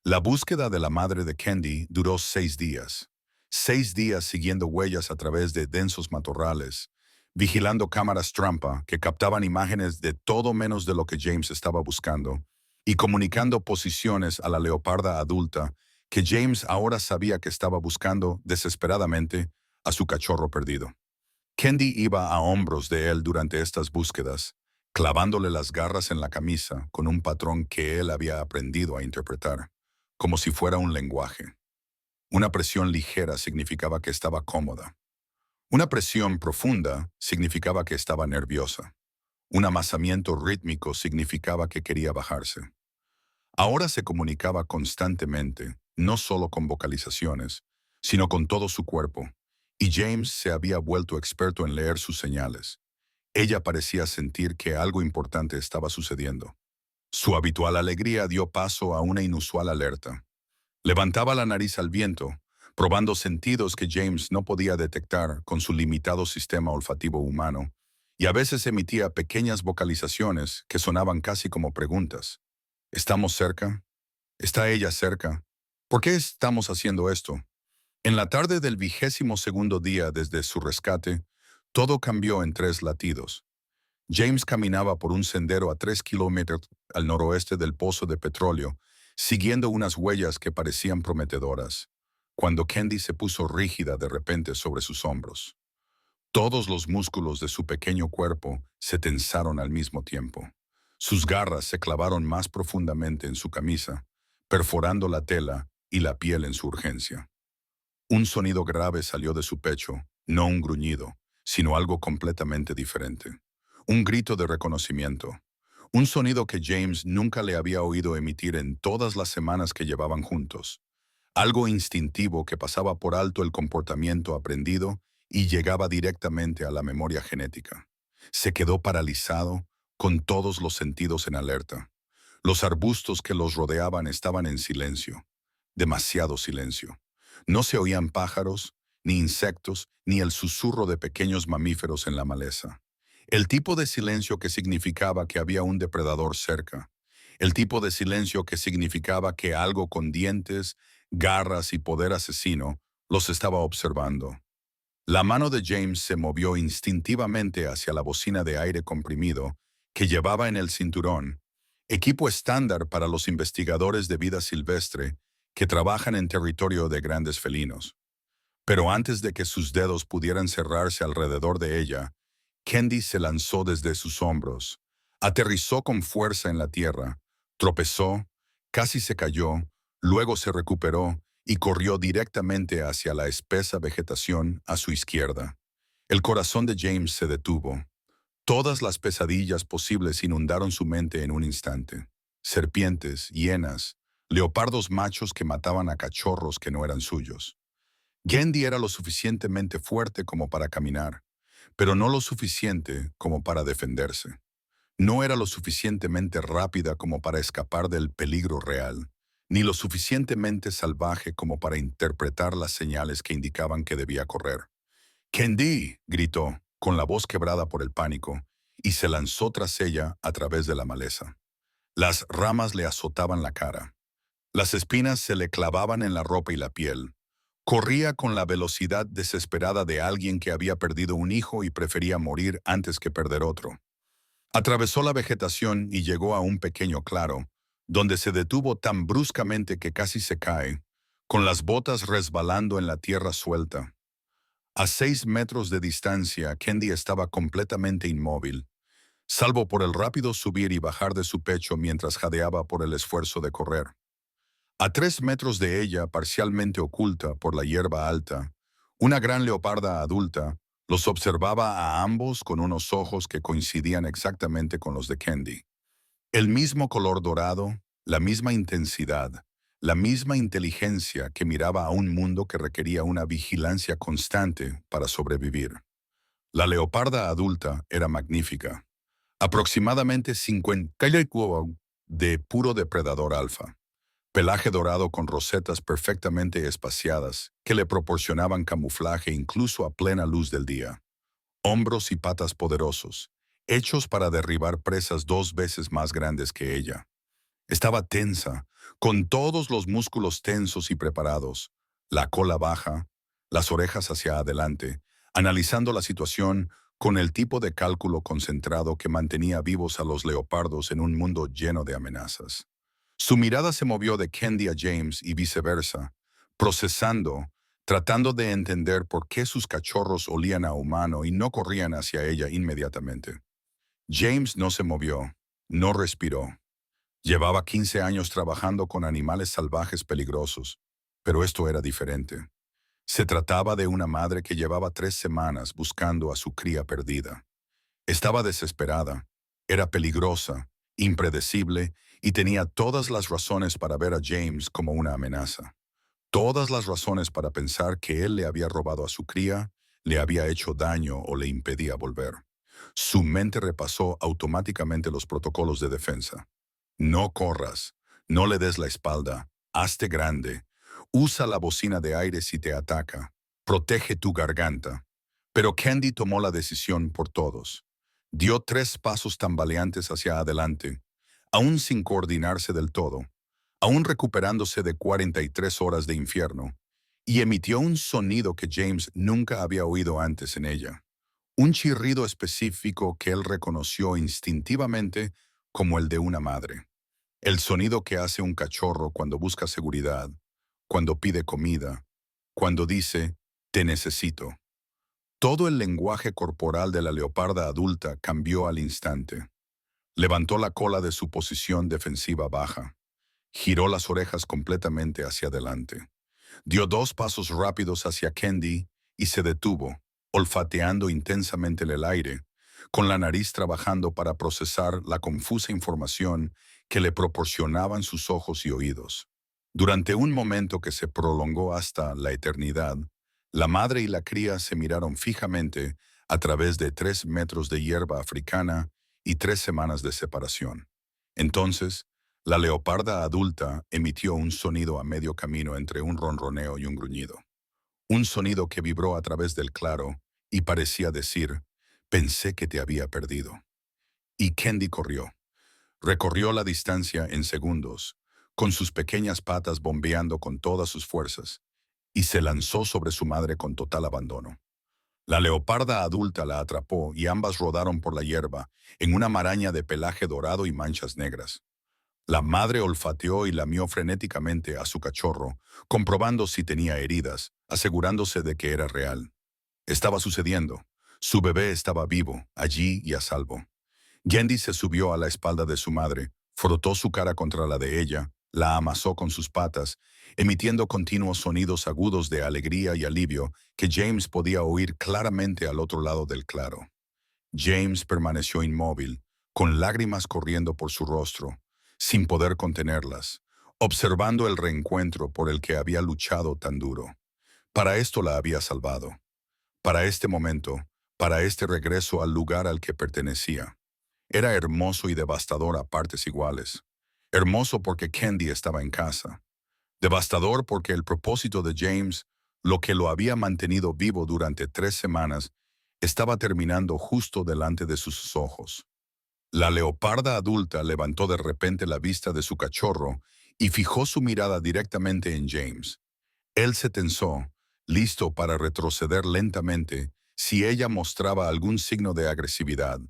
Speaker 1: La búsqueda de la madre de Kendi duró 6 días. 6 días siguiendo huellas a través de densos matorrales, vigilando cámaras trampa que captaban imágenes de todo menos de lo que James estaba buscando, y comunicando posiciones a la leoparda adulta que James ahora sabía que estaba buscando desesperadamente a su cachorro perdido. Kendi iba a hombros de él durante estas búsquedas, clavándole las garras en la camisa con un patrón que él había aprendido a interpretar, como si fuera un lenguaje. Una presión ligera significaba que estaba cómoda. Una presión profunda significaba que estaba nerviosa. Un amasamiento rítmico significaba que quería bajarse. Ahora se comunicaba constantemente, no solo con vocalizaciones, sino con todo su cuerpo, y James se había vuelto experto en leer sus señales. Ella parecía sentir que algo importante estaba sucediendo. Su habitual alegría dio paso a una inusual alerta. Levantaba la nariz al viento, probando sentidos que James no podía detectar con su limitado sistema olfativo humano, y a veces emitía pequeñas vocalizaciones que sonaban casi como preguntas. ¿Estamos cerca? ¿Está ella cerca? ¿Por qué estamos haciendo esto? En la tarde del 22º día desde su rescate, todo cambió en 3 latidos. James caminaba por un sendero a 3 kilómetros al noroeste del pozo de petróleo, siguiendo unas huellas que parecían prometedoras, cuando Kendi se puso rígida de repente sobre sus hombros. Todos los músculos de su pequeño cuerpo se tensaron al mismo tiempo. Sus garras se clavaron más profundamente en su camisa, perforando la tela y la piel en su urgencia. Un sonido grave salió de su pecho, no un gruñido, sino algo completamente diferente. Un grito de reconocimiento. Un sonido que James nunca le había oído emitir en todas las semanas que llevaban juntos. Algo instintivo que pasaba por alto el comportamiento aprendido y llegaba directamente a la memoria genética. Se quedó paralizado, con todos los sentidos en alerta. Los arbustos que los rodeaban estaban en silencio. Demasiado silencio. No se oían pájaros, ni insectos, ni el susurro de pequeños mamíferos en la maleza. El tipo de silencio que significaba que había un depredador cerca. El tipo de silencio que significaba que algo con dientes, garras y poder asesino los estaba observando. La mano de James se movió instintivamente hacia la bocina de aire comprimido que llevaba en el cinturón, equipo estándar para los investigadores de vida silvestre que trabajan en territorio de grandes felinos. Pero antes de que sus dedos pudieran cerrarse alrededor de ella, Kendi se lanzó desde sus hombros, aterrizó con fuerza en la tierra, tropezó, casi se cayó, luego se recuperó y corrió directamente hacia la espesa vegetación a su izquierda. El corazón de James se detuvo. Todas las pesadillas posibles inundaron su mente en un instante. Serpientes, hienas, leopardos machos que mataban a cachorros que no eran suyos. Kendi era lo suficientemente fuerte como para caminar, pero no lo suficiente como para defenderse. No era lo suficientemente rápida como para escapar del peligro real, ni lo suficientemente salvaje como para interpretar las señales que indicaban que debía correr. «¡Kendi!», gritó, con la voz quebrada por el pánico, y se lanzó tras ella a través de la maleza. Las ramas le azotaban la cara. Las espinas se le clavaban en la ropa y la piel. Corría con la velocidad desesperada de alguien que había perdido un hijo y prefería morir antes que perder otro. Atravesó la vegetación y llegó a un pequeño claro, donde se detuvo tan bruscamente que casi se cae, con las botas resbalando en la tierra suelta. A 6 metros de distancia, Kendi estaba completamente inmóvil, salvo por el rápido subir y bajar de su pecho mientras jadeaba por el esfuerzo de correr. A 3 metros de ella, parcialmente oculta por la hierba alta, una gran leoparda adulta los observaba a ambos con unos ojos que coincidían exactamente con los de Kendi. El mismo color dorado, la misma intensidad, la misma inteligencia que miraba a un mundo que requería una vigilancia constante para sobrevivir. La leoparda adulta era magnífica, aproximadamente 50 de puro depredador alfa, pelaje dorado con rosetas perfectamente espaciadas que le proporcionaban camuflaje incluso a plena luz del día, hombros y patas poderosos, hechos para derribar presas 2 veces más grandes que ella. Estaba tensa, con todos los músculos tensos y preparados, la cola baja, las orejas hacia adelante, analizando la situación con el tipo de cálculo concentrado que mantenía vivos a los leopardos en un mundo lleno de amenazas. Su mirada se movió de Kendi a James y viceversa, procesando, tratando de entender por qué sus cachorros olían a humano y no corrían hacia ella inmediatamente. James no se movió, no respiró. Llevaba 15 años trabajando con animales salvajes peligrosos, pero esto era diferente. Se trataba de una madre que llevaba 3 semanas buscando a su cría perdida. Estaba desesperada, era peligrosa, impredecible y tenía todas las razones para ver a James como una amenaza. Todas las razones para pensar que él le había robado a su cría, le había hecho daño o le impedía volver. Su mente repasó automáticamente los protocolos de defensa. No corras, no le des la espalda, hazte grande, usa la bocina de aire si te ataca, protege tu garganta. Pero Kendi tomó la decisión por todos. Dio 3 pasos tambaleantes hacia adelante, aún sin coordinarse del todo, aún recuperándose de 43 horas de infierno, y emitió un sonido que James nunca había oído antes en ella. Un chirrido específico que él reconoció instintivamente como el de una madre. El sonido que hace un cachorro cuando busca seguridad, cuando pide comida, cuando dice, te necesito. Todo el lenguaje corporal de la leoparda adulta cambió al instante. Levantó la cola de su posición defensiva baja. Giró las orejas completamente hacia adelante. Dio 2 pasos rápidos hacia Kendi y se detuvo, olfateando intensamente el aire, con la nariz trabajando para procesar la confusa información que le proporcionaban sus ojos y oídos. Durante un momento que se prolongó hasta la eternidad, la madre y la cría se miraron fijamente a través de 3 metros de hierba africana y 3 semanas de separación. Entonces, la leoparda adulta emitió un sonido a medio camino entre un ronroneo y un gruñido. Un sonido que vibró a través del claro y parecía decir, pensé que te había perdido. Y Kendi corrió. Recorrió la distancia en segundos, con sus pequeñas patas bombeando con todas sus fuerzas, y se lanzó sobre su madre con total abandono. La leoparda adulta la atrapó y ambas rodaron por la hierba, en una maraña de pelaje dorado y manchas negras. La madre olfateó y lamió frenéticamente a su cachorro, comprobando si tenía heridas, asegurándose de que era real. Estaba sucediendo. Su bebé estaba vivo, allí y a salvo. Yendi se subió a la espalda de su madre, frotó su cara contra la de ella, la amasó con sus patas, emitiendo continuos sonidos agudos de alegría y alivio que James podía oír claramente al otro lado del claro. James permaneció inmóvil, con lágrimas corriendo por su rostro, sin poder contenerlas, observando el reencuentro por el que había luchado tan duro. Para esto la había salvado. Para este momento, para este regreso al lugar al que pertenecía. Era hermoso y devastador a partes iguales. Hermoso porque Kendi estaba en casa. Devastador porque el propósito de James, lo que lo había mantenido vivo durante 3 semanas, estaba terminando justo delante de sus ojos. La leoparda adulta levantó de repente la vista de su cachorro y fijó su mirada directamente en James. Él se tensó, listo para retroceder lentamente si ella mostraba algún signo de agresividad,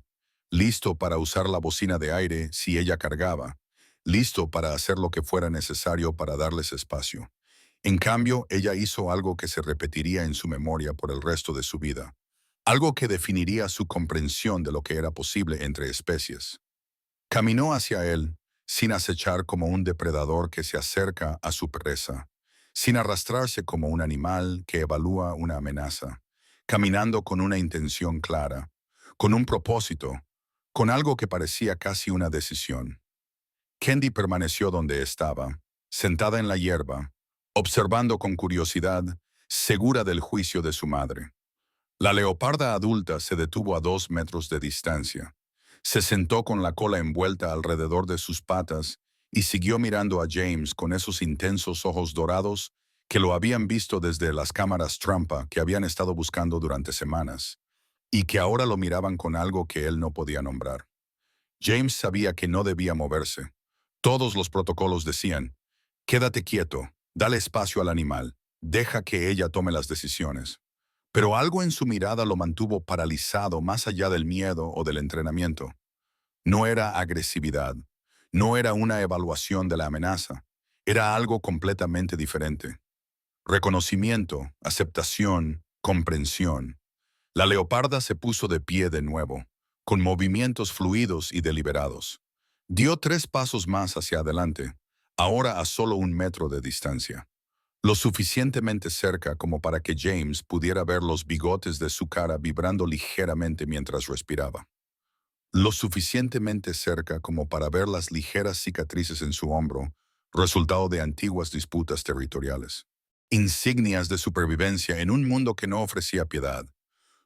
Speaker 1: listo para usar la bocina de aire si ella cargaba, listo para hacer lo que fuera necesario para darles espacio. En cambio, ella hizo algo que se repetiría en su memoria por el resto de su vida, algo que definiría su comprensión de lo que era posible entre especies. Caminó hacia él, sin acechar como un depredador que se acerca a su presa, sin arrastrarse como un animal que evalúa una amenaza, caminando con una intención clara, con un propósito, con algo que parecía casi una decisión. Kendi permaneció donde estaba, sentada en la hierba, observando con curiosidad, segura del juicio de su madre. La leoparda adulta se detuvo a 2 metros de distancia. Se sentó con la cola envuelta alrededor de sus patas y siguió mirando a James con esos intensos ojos dorados que lo habían visto desde las cámaras trampa que habían estado buscando durante semanas, y que ahora lo miraban con algo que él no podía nombrar. James sabía que no debía moverse. Todos los protocolos decían, quédate quieto, dale espacio al animal, deja que ella tome las decisiones. Pero algo en su mirada lo mantuvo paralizado más allá del miedo o del entrenamiento. No era agresividad, no era una evaluación de la amenaza, era algo completamente diferente. Reconocimiento, aceptación, comprensión. La leoparda se puso de pie de nuevo, con movimientos fluidos y deliberados. Dio 3 pasos más hacia adelante, ahora a solo 1 metro de distancia. Lo suficientemente cerca como para que James pudiera ver los bigotes de su cara vibrando ligeramente mientras respiraba. Lo suficientemente cerca como para ver las ligeras cicatrices en su hombro, resultado de antiguas disputas territoriales. Insignias de supervivencia en un mundo que no ofrecía piedad.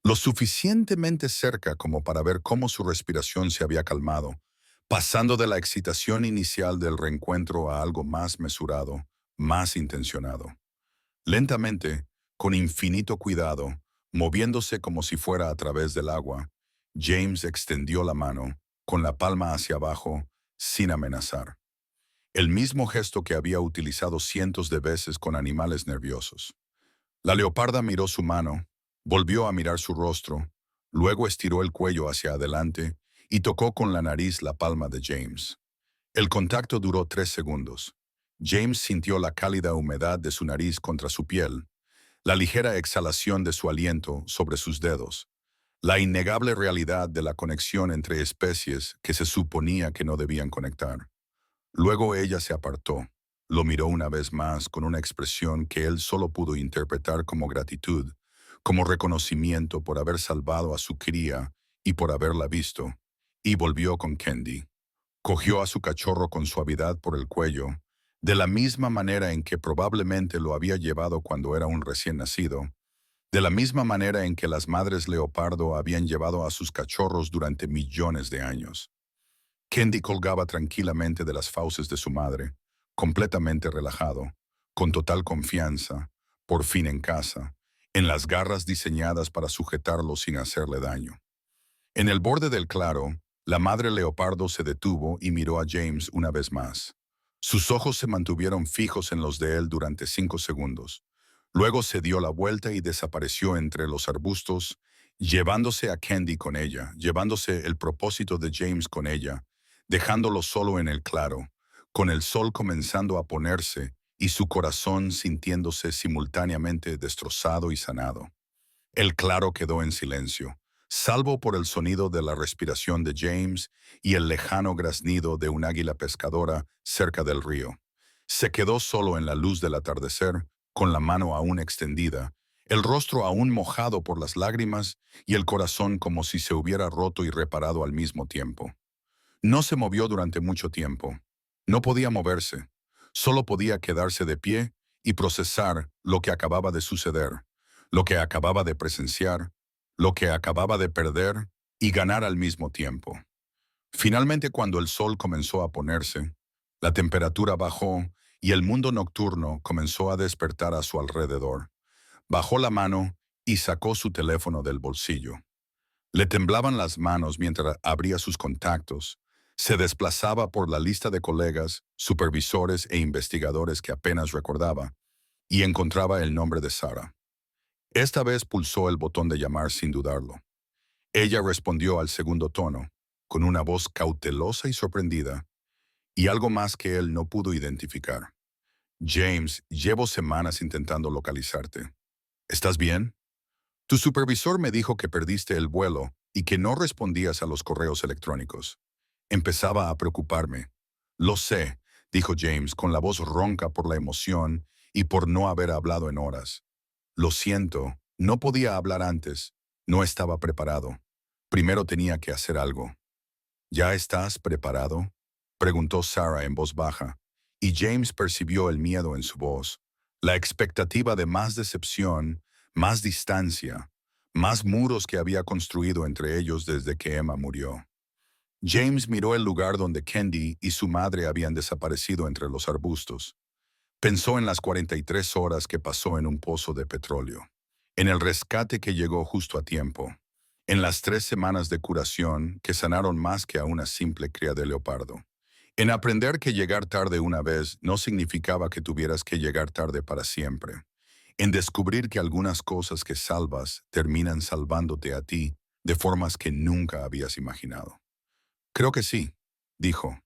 Speaker 1: Lo suficientemente cerca como para ver cómo su respiración se había calmado, pasando de la excitación inicial del reencuentro a algo más mesurado, más intencionado. Lentamente, con infinito cuidado, moviéndose como si fuera a través del agua, James extendió la mano, con la palma hacia abajo, sin amenazar. El mismo gesto que había utilizado cientos de veces con animales nerviosos. La leoparda miró su mano, volvió a mirar su rostro, luego estiró el cuello hacia adelante y tocó con la nariz la palma de James. El contacto duró 3 segundos. James sintió la cálida humedad de su nariz contra su piel, la ligera exhalación de su aliento sobre sus dedos, la innegable realidad de la conexión entre especies que se suponía que no debían conectar. Luego ella se apartó, lo miró una vez más con una expresión que él solo pudo interpretar como gratitud, como reconocimiento por haber salvado a su cría y por haberla visto, y volvió con Kendi. Cogió a su cachorro con suavidad por el cuello, de la misma manera en que probablemente lo había llevado cuando era un recién nacido, de la misma manera en que las madres leopardo habían llevado a sus cachorros durante millones de años. Kendi colgaba tranquilamente de las fauces de su madre, completamente relajado, con total confianza, por fin en casa, en las garras diseñadas para sujetarlo sin hacerle daño. En el borde del claro, la madre leopardo se detuvo y miró a James una vez más. Sus ojos se mantuvieron fijos en los de él durante 5 segundos. Luego se dio la vuelta y desapareció entre los arbustos, llevándose a Kendi con ella, llevándose el propósito de James con ella, dejándolo solo en el claro, con el sol comenzando a ponerse y su corazón sintiéndose simultáneamente destrozado y sanado. El claro quedó en silencio, salvo por el sonido de la respiración de James y el lejano graznido de un águila pescadora cerca del río. Se quedó solo en la luz del atardecer, con la mano aún extendida, el rostro aún mojado por las lágrimas y el corazón como si se hubiera roto y reparado al mismo tiempo. No se movió durante mucho tiempo. No podía moverse. Solo podía quedarse de pie y procesar lo que acababa de suceder, lo que acababa de presenciar, lo que acababa de perder y ganar al mismo tiempo. Finalmente, cuando el sol comenzó a ponerse, la temperatura bajó y el mundo nocturno comenzó a despertar a su alrededor. Bajó la mano y sacó su teléfono del bolsillo. Le temblaban las manos mientras abría sus contactos. Se desplazaba por la lista de colegas, supervisores e investigadores que apenas recordaba, y encontraba el nombre de Sarah. Esta vez pulsó el botón de llamar sin dudarlo. Ella respondió al segundo tono, con una voz cautelosa y sorprendida. y algo más que él no pudo identificar. James, llevo semanas intentando localizarte. ¿Estás bien? Tu supervisor me dijo que perdiste el vuelo y que no respondías a los correos electrónicos. Empezaba a preocuparme. Lo sé, dijo James con la voz ronca por la emoción y por no haber hablado en horas. Lo siento, no podía hablar antes. No estaba preparado. Primero tenía que hacer algo. ¿Ya estás preparado?, preguntó Sarah en voz baja, y James percibió el miedo en su voz, la expectativa de más decepción, más distancia, más muros que había construido entre ellos desde que Emma murió. James miró el lugar donde Candy y su madre habían desaparecido entre los arbustos. Pensó en las 43 horas que pasó en un pozo de petróleo, en el rescate que llegó justo a tiempo, en las 3 semanas de curación que sanaron más que a una simple cría de leopardo, en aprender que llegar tarde una vez no significaba que tuvieras que llegar tarde para siempre, en descubrir que algunas cosas que salvas terminan salvándote a ti de formas que nunca habías imaginado. Creo que sí, dijo.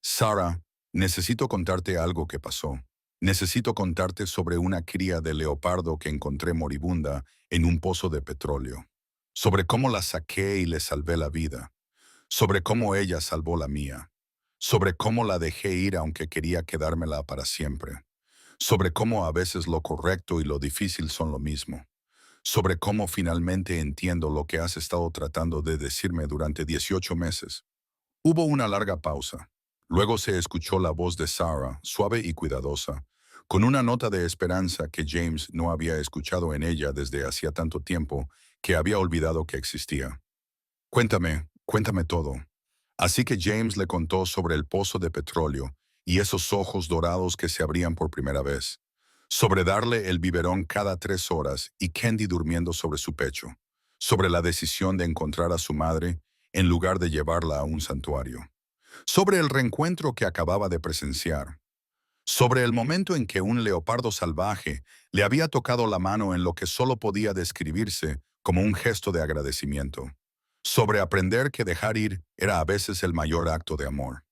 Speaker 1: Sarah, necesito contarte algo que pasó. Necesito contarte sobre una cría de leopardo que encontré moribunda en un pozo de petróleo. Sobre cómo la saqué y le salvé la vida. Sobre cómo ella salvó la mía. Sobre cómo la dejé ir aunque quería quedármela para siempre. Sobre cómo a veces lo correcto y lo difícil son lo mismo. Sobre cómo finalmente entiendo lo que has estado tratando de decirme durante 18 meses. Hubo una larga pausa. Luego se escuchó la voz de Sarah, suave y cuidadosa, con una nota de esperanza que James no había escuchado en ella desde hacía tanto tiempo que había olvidado que existía. Cuéntame todo. Así que James le contó sobre el pozo de petróleo y esos ojos dorados que se abrían por primera vez, sobre darle el biberón cada 3 horas y Candy durmiendo sobre su pecho, sobre la decisión de encontrar a su madre en lugar de llevarla a un santuario, sobre el reencuentro que acababa de presenciar, sobre el momento en que un leopardo salvaje le había tocado la mano en lo que solo podía describirse como un gesto de agradecimiento, sobre aprender que dejar ir era a veces el mayor acto de amor.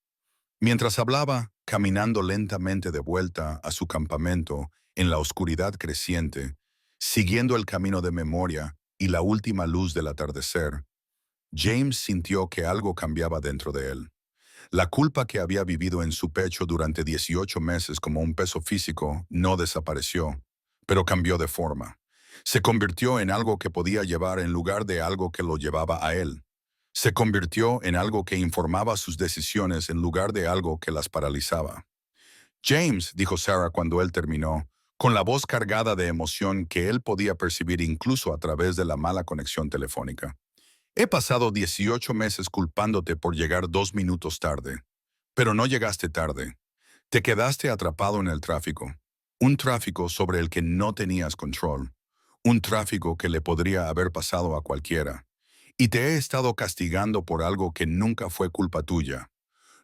Speaker 1: Mientras hablaba, caminando lentamente de vuelta a su campamento en la oscuridad creciente, siguiendo el camino de memoria y la última luz del atardecer, James sintió que algo cambiaba dentro de él. La culpa que había vivido en su pecho durante 18 meses como un peso físico no desapareció, pero cambió de forma. Se convirtió en algo que podía llevar en lugar de algo que lo llevaba a él. Se convirtió en algo que informaba sus decisiones en lugar de algo que las paralizaba. James, dijo Sarah cuando él terminó, con la voz cargada de emoción que él podía percibir incluso a través de la mala conexión telefónica. He pasado 18 meses culpándote por llegar 2 minutos tarde, pero no llegaste tarde. Te quedaste atrapado en el tráfico. Un tráfico sobre el que no tenías control. Un tráfico que le podría haber pasado a cualquiera. Y te he estado castigando por algo que nunca fue culpa tuya.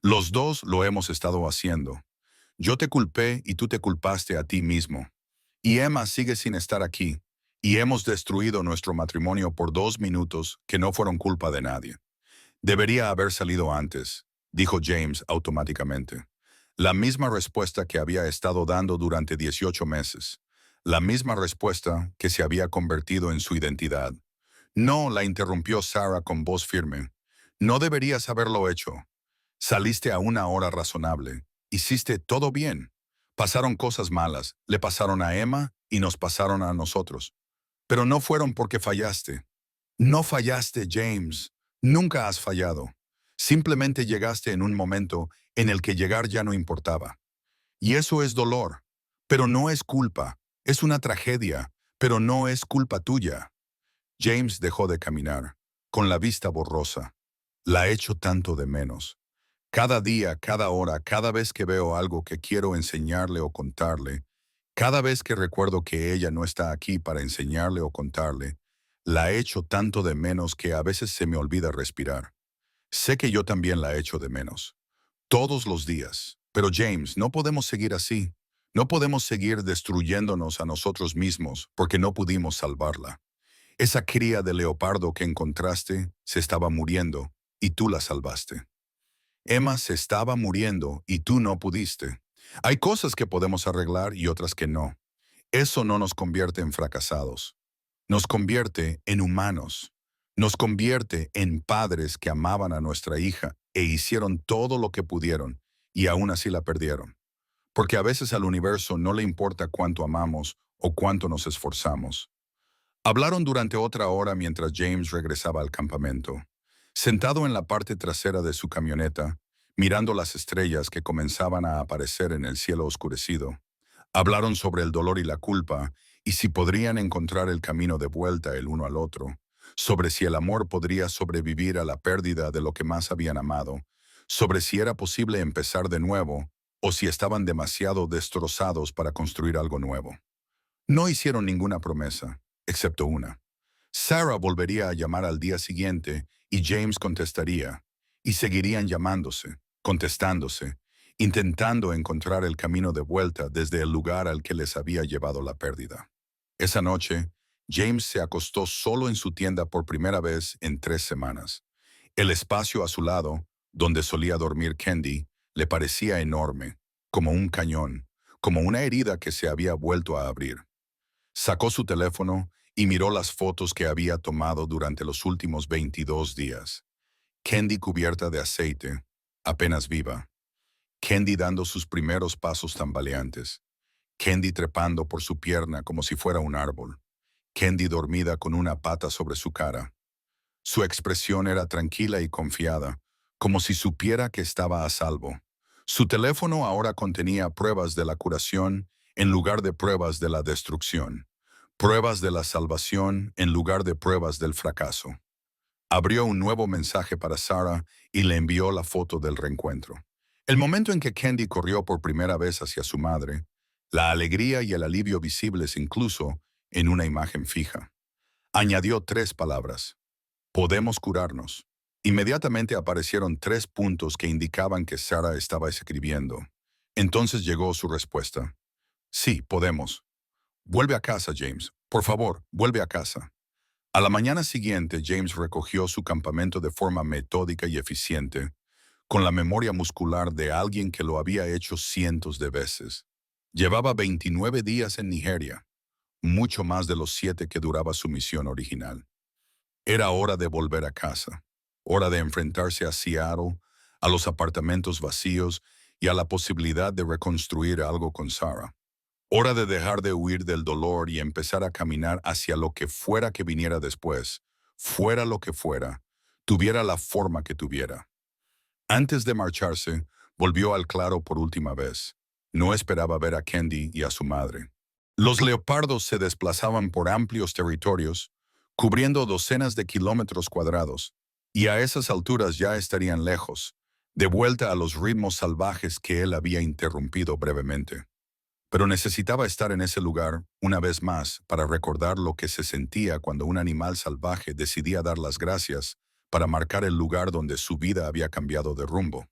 Speaker 1: Los dos lo hemos estado haciendo. Yo te culpé y tú te culpaste a ti mismo. Y Emma sigue sin estar aquí. Y hemos destruido nuestro matrimonio por 2 minutos que no fueron culpa de nadie. Debería haber salido antes, dijo James automáticamente. La misma respuesta que había estado dando durante 18 meses. La misma respuesta que se había convertido en su identidad. No, la interrumpió Sarah con voz firme. No deberías haberlo hecho. Saliste a una hora razonable. Hiciste todo bien. Pasaron cosas malas, le pasaron a Emma y nos pasaron a nosotros. Pero no fueron porque fallaste. No fallaste, James. Nunca has fallado. Simplemente llegaste en un momento en el que llegar ya no importaba. Y eso es dolor. Pero no es culpa. Es una tragedia. Pero no es culpa tuya. James dejó de caminar, con la vista borrosa. La echo tanto de menos. Cada día, cada hora, cada vez que veo algo que quiero enseñarle o contarle, cada vez que recuerdo que ella no está aquí para enseñarle o contarle, la echo tanto de menos que a veces se me olvida respirar. Sé que yo también la echo de menos. Todos los días. Pero James, no podemos seguir así. No podemos seguir destruyéndonos a nosotros mismos porque no pudimos salvarla. Esa cría de leopardo que encontraste se estaba muriendo y tú la salvaste. Emma se estaba muriendo y tú no pudiste. Hay cosas que podemos arreglar y otras que no. Eso no nos convierte en fracasados. Nos convierte en humanos. Nos convierte en padres que amaban a nuestra hija e hicieron todo lo que pudieron y aún así la perdieron. Porque a veces al universo no le importa cuánto amamos o cuánto nos esforzamos. Hablaron durante otra hora mientras James regresaba al campamento. Sentado en la parte trasera de su camioneta, mirando las estrellas que comenzaban a aparecer en el cielo oscurecido, hablaron sobre el dolor y la culpa y si podrían encontrar el camino de vuelta el uno al otro, sobre si el amor podría sobrevivir a la pérdida de lo que más habían amado, sobre si era posible empezar de nuevo o si estaban demasiado destrozados para construir algo nuevo. No hicieron ninguna promesa, excepto una. Sarah volvería a llamar al día siguiente y James contestaría, y seguirían llamándose, contestándose, intentando encontrar el camino de vuelta desde el lugar al que les había llevado la pérdida. Esa noche, James se acostó solo en su tienda por primera vez en 3 semanas. El espacio a su lado, donde solía dormir Candy, le parecía enorme, como un cañón, como una herida que se había vuelto a abrir. Sacó su teléfono y miró las fotos que había tomado durante los últimos 22 días. Candy cubierta de aceite, apenas viva. Candy dando sus primeros pasos tambaleantes. Candy trepando por su pierna como si fuera un árbol. Candy dormida con una pata sobre su cara. Su expresión era tranquila y confiada, como si supiera que estaba a salvo. Su teléfono ahora contenía pruebas de la curación en lugar de pruebas de la destrucción. Pruebas de la salvación en lugar de pruebas del fracaso. Abrió un nuevo mensaje para Sarah y le envió la foto del reencuentro. El momento en que Candy corrió por primera vez hacia su madre, la alegría y el alivio visibles incluso en una imagen fija. Añadió 3 palabras. Podemos curarnos. Inmediatamente aparecieron 3 puntos que indicaban que Sarah estaba escribiendo. Entonces llegó su respuesta. Sí, podemos. Vuelve a casa, James. Por favor, vuelve a casa. A la mañana siguiente, James recogió su campamento de forma metódica y eficiente, con la memoria muscular de alguien que lo había hecho cientos de veces. Llevaba 29 días en Nigeria, mucho más de los 7 que duraba su misión original. Era hora de volver a casa, hora de enfrentarse a Seattle, a los apartamentos vacíos y a la posibilidad de reconstruir algo con Sarah. Hora de dejar de huir del dolor y empezar a caminar hacia lo que fuera que viniera después, fuera lo que fuera, tuviera la forma que tuviera. Antes de marcharse, volvió al claro por última vez. No esperaba ver a Candy y a su madre. Los leopardos se desplazaban por amplios territorios, cubriendo docenas de kilómetros cuadrados, y a esas alturas ya estarían lejos, de vuelta a los ritmos salvajes que él había interrumpido brevemente. Pero necesitaba estar en ese lugar, una vez más, para recordar lo que se sentía cuando un animal salvaje decidía dar las gracias para marcar el lugar donde su vida había cambiado de rumbo.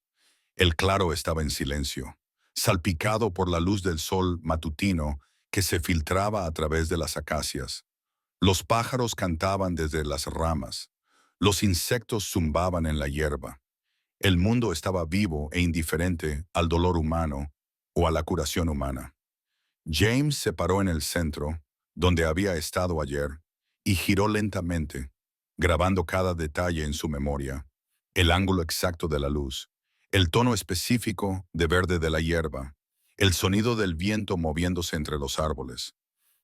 Speaker 1: El claro estaba en silencio, salpicado por la luz del sol matutino que se filtraba a través de las acacias. Los pájaros cantaban desde las ramas. Los insectos zumbaban en la hierba. El mundo estaba vivo e indiferente al dolor humano o a la curación humana. James se paró en el centro, donde había estado ayer, y giró lentamente, grabando cada detalle en su memoria, el ángulo exacto de la luz, el tono específico de verde de la hierba, el sonido del viento moviéndose entre los árboles.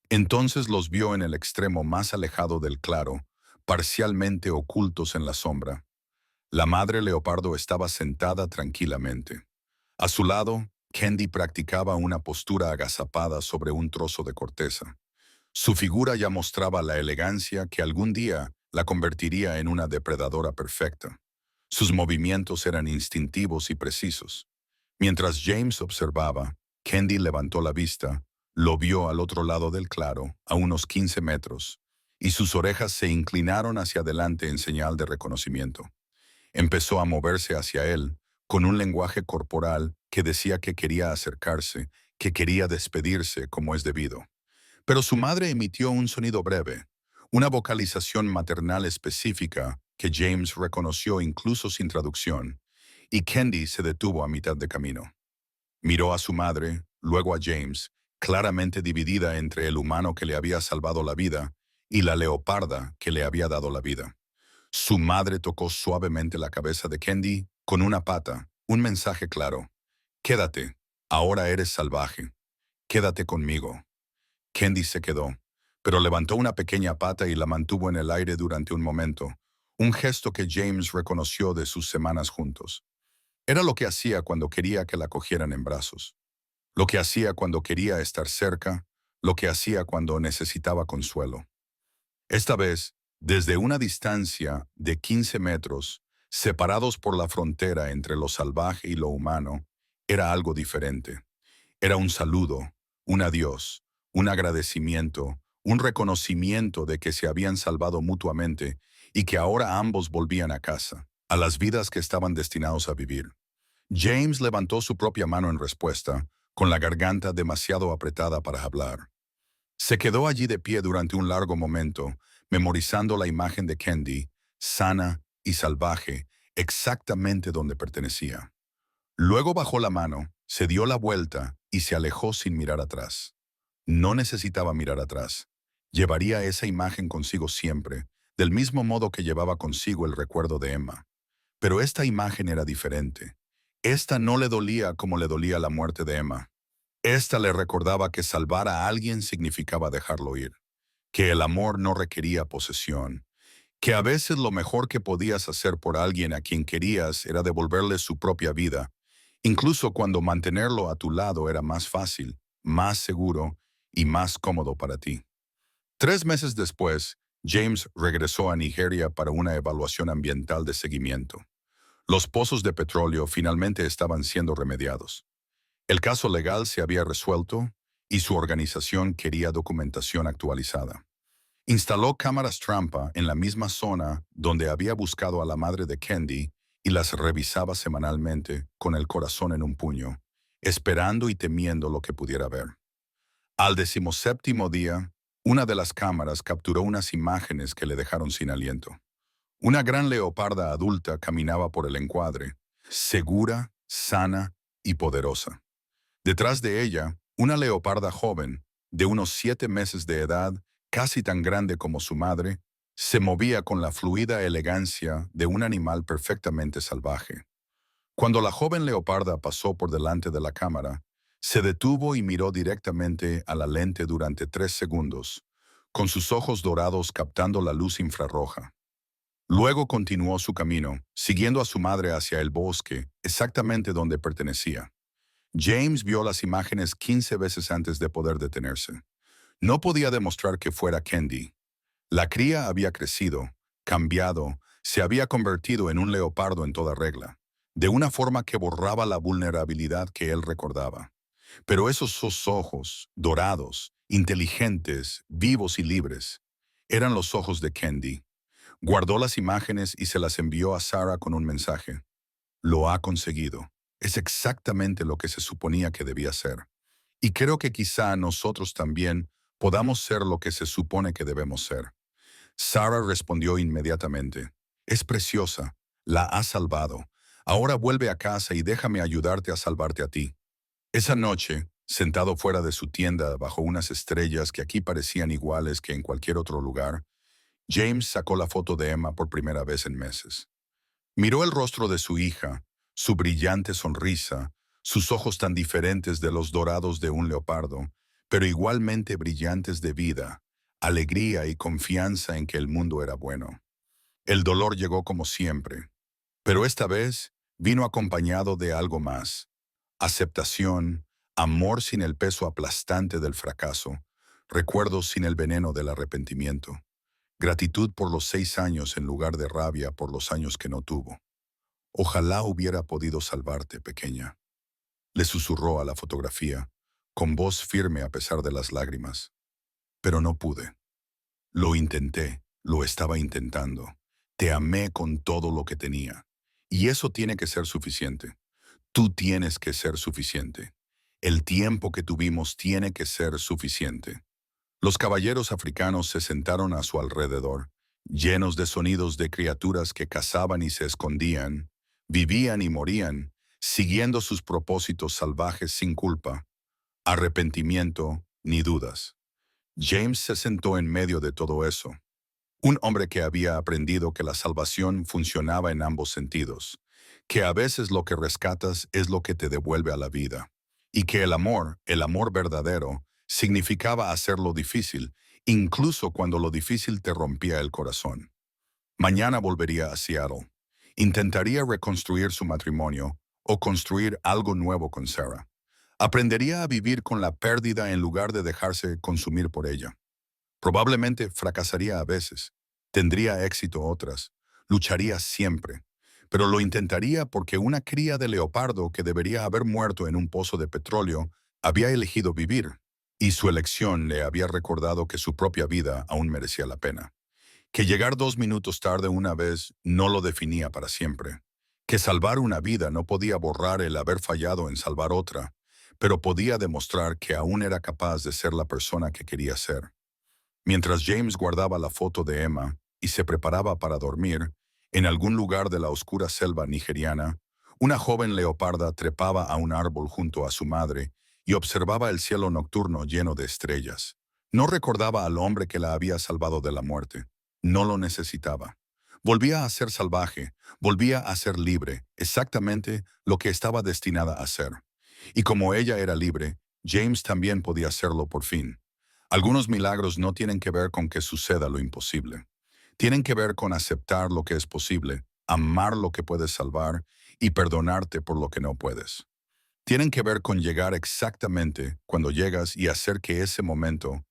Speaker 1: Entonces los vio en el extremo más alejado del claro, parcialmente ocultos en la sombra. La madre leopardo estaba sentada tranquilamente. A su lado, Candy practicaba una postura agazapada sobre un trozo de corteza. Su figura ya mostraba la elegancia que algún día la convertiría en una depredadora perfecta. Sus movimientos eran instintivos y precisos. Mientras James observaba, Candy levantó la vista, lo vio al otro lado del claro, a unos 15 metros, y sus orejas se inclinaron hacia adelante en señal de reconocimiento. Empezó a moverse hacia él, con un lenguaje corporal que decía que quería acercarse, que quería despedirse como es debido. Pero su madre emitió un sonido breve, una vocalización maternal específica que James reconoció incluso sin traducción, y Candy se detuvo a mitad de camino. Miró a su madre, luego a James, claramente dividida entre el humano que le había salvado la vida y la leoparda que le había dado la vida. Su madre tocó suavemente la cabeza de Candy con una pata, un mensaje claro. Quédate, ahora eres salvaje. Quédate conmigo. Candy se quedó, pero levantó una pequeña pata y la mantuvo en el aire durante un momento, un gesto que James reconoció de sus semanas juntos. Era lo que hacía cuando quería que la cogieran en brazos, lo que hacía cuando quería estar cerca, lo que hacía cuando necesitaba consuelo. Esta vez, desde una distancia de 15 metros, separados por la frontera entre lo salvaje y lo humano, era algo diferente. Era un saludo, un adiós, un agradecimiento, un reconocimiento de que se habían salvado mutuamente y que ahora ambos volvían a casa, a las vidas que estaban destinados a vivir. James levantó su propia mano en respuesta, con la garganta demasiado apretada para hablar. Se quedó allí de pie durante un largo momento, memorizando la imagen de Candy, sana y salvaje, exactamente donde pertenecía. Luego bajó la mano, se dio la vuelta y se alejó sin mirar atrás. No necesitaba mirar atrás. Llevaría esa imagen consigo siempre, del mismo modo que llevaba consigo el recuerdo de Emma. Pero esta imagen era diferente. Esta no le dolía como le dolía la muerte de Emma. Esta le recordaba que salvar a alguien significaba dejarlo ir, que el amor no requería posesión, que a veces lo mejor que podías hacer por alguien a quien querías era devolverle su propia vida, incluso cuando mantenerlo a tu lado era más fácil, más seguro y más cómodo para ti. 3 meses después, James regresó a Nigeria para una evaluación ambiental de seguimiento. Los pozos de petróleo finalmente estaban siendo remediados. El caso legal se había resuelto y su organización quería documentación actualizada. Instaló cámaras trampa en la misma zona donde había buscado a la madre de Candy y las revisaba semanalmente con el corazón en un puño, esperando y temiendo lo que pudiera ver. Al 17º día, una de las cámaras capturó unas imágenes que le dejaron sin aliento. Una gran leoparda adulta caminaba por el encuadre, segura, sana y poderosa. Detrás de ella, una leoparda joven, de unos 7 meses de edad, casi tan grande como su madre, se movía con la fluida elegancia de un animal perfectamente salvaje. Cuando la joven leoparda pasó por delante de la cámara, se detuvo y miró directamente a la lente durante 3 segundos, con sus ojos dorados captando la luz infrarroja. Luego continuó su camino, siguiendo a su madre hacia el bosque, exactamente donde pertenecía. James vio las imágenes 15 veces antes de poder detenerse. No podía demostrar que fuera Candy. La cría había crecido, cambiado, se había convertido en un leopardo en toda regla, de una forma que borraba la vulnerabilidad que él recordaba. Pero esos ojos, dorados, inteligentes, vivos y libres, eran los ojos de Candy. Guardó las imágenes y se las envió a Sarah con un mensaje. Lo ha conseguido. Es exactamente lo que se suponía que debía ser. Y creo que quizá nosotros también podamos ser lo que se supone que debemos ser. Sarah respondió inmediatamente. Es preciosa. La has salvado. Ahora vuelve a casa y déjame ayudarte a salvarte a ti. Esa noche, sentado fuera de su tienda bajo unas estrellas que aquí parecían iguales que en cualquier otro lugar, James sacó la foto de Emma por primera vez en meses. Miró el rostro de su hija, su brillante sonrisa, sus ojos tan diferentes de los dorados de un leopardo, pero igualmente brillantes de vida, alegría y confianza en que el mundo era bueno. El dolor llegó como siempre, pero esta vez vino acompañado de algo más: aceptación, amor sin el peso aplastante del fracaso, recuerdos sin el veneno del arrepentimiento, gratitud por los 6 años en lugar de rabia por los años que no tuvo. Ojalá hubiera podido salvarte, pequeña, le susurró a la fotografía, con voz firme a pesar de las lágrimas. Pero no pude. Lo intenté, lo estaba intentando. Te amé con todo lo que tenía. Y eso tiene que ser suficiente. Tú tienes que ser suficiente. El tiempo que tuvimos tiene que ser suficiente. Los caballeros africanos se sentaron a su alrededor, llenos de sonidos de criaturas que cazaban y se escondían, Vivían y morían, siguiendo sus propósitos salvajes sin culpa, arrepentimiento ni dudas. James se sentó en medio de todo eso. Un hombre que había aprendido que la salvación funcionaba en ambos sentidos, que a veces lo que rescatas es lo que te devuelve a la vida, y que el amor verdadero, significaba hacerlo difícil, incluso cuando lo difícil te rompía el corazón. Mañana volvería a Seattle. Intentaría reconstruir su matrimonio o construir algo nuevo con Sarah. Aprendería a vivir con la pérdida en lugar de dejarse consumir por ella. Probablemente fracasaría a veces, tendría éxito otras, lucharía siempre, pero lo intentaría porque una cría de leopardo que debería haber muerto en un pozo de petróleo había elegido vivir, y su elección le había recordado que su propia vida aún merecía la pena. Que llegar 2 minutos tarde una vez no lo definía para siempre. Que salvar una vida no podía borrar el haber fallado en salvar otra, pero podía demostrar que aún era capaz de ser la persona que quería ser. Mientras James guardaba la foto de Emma y se preparaba para dormir, en algún lugar de la oscura selva nigeriana, una joven leoparda trepaba a un árbol junto a su madre y observaba el cielo nocturno lleno de estrellas. No recordaba al hombre que la había salvado de la muerte. No lo necesitaba. Volvía a ser salvaje, volvía a ser libre, exactamente lo que estaba destinada a ser. Y como ella era libre, James también podía serlo por fin. Algunos milagros no tienen que ver con que suceda lo imposible. Tienen que ver con aceptar lo que es posible, amar lo que puedes salvar y perdonarte por lo que no puedes. Tienen que ver con llegar exactamente cuando llegas y hacer que ese momento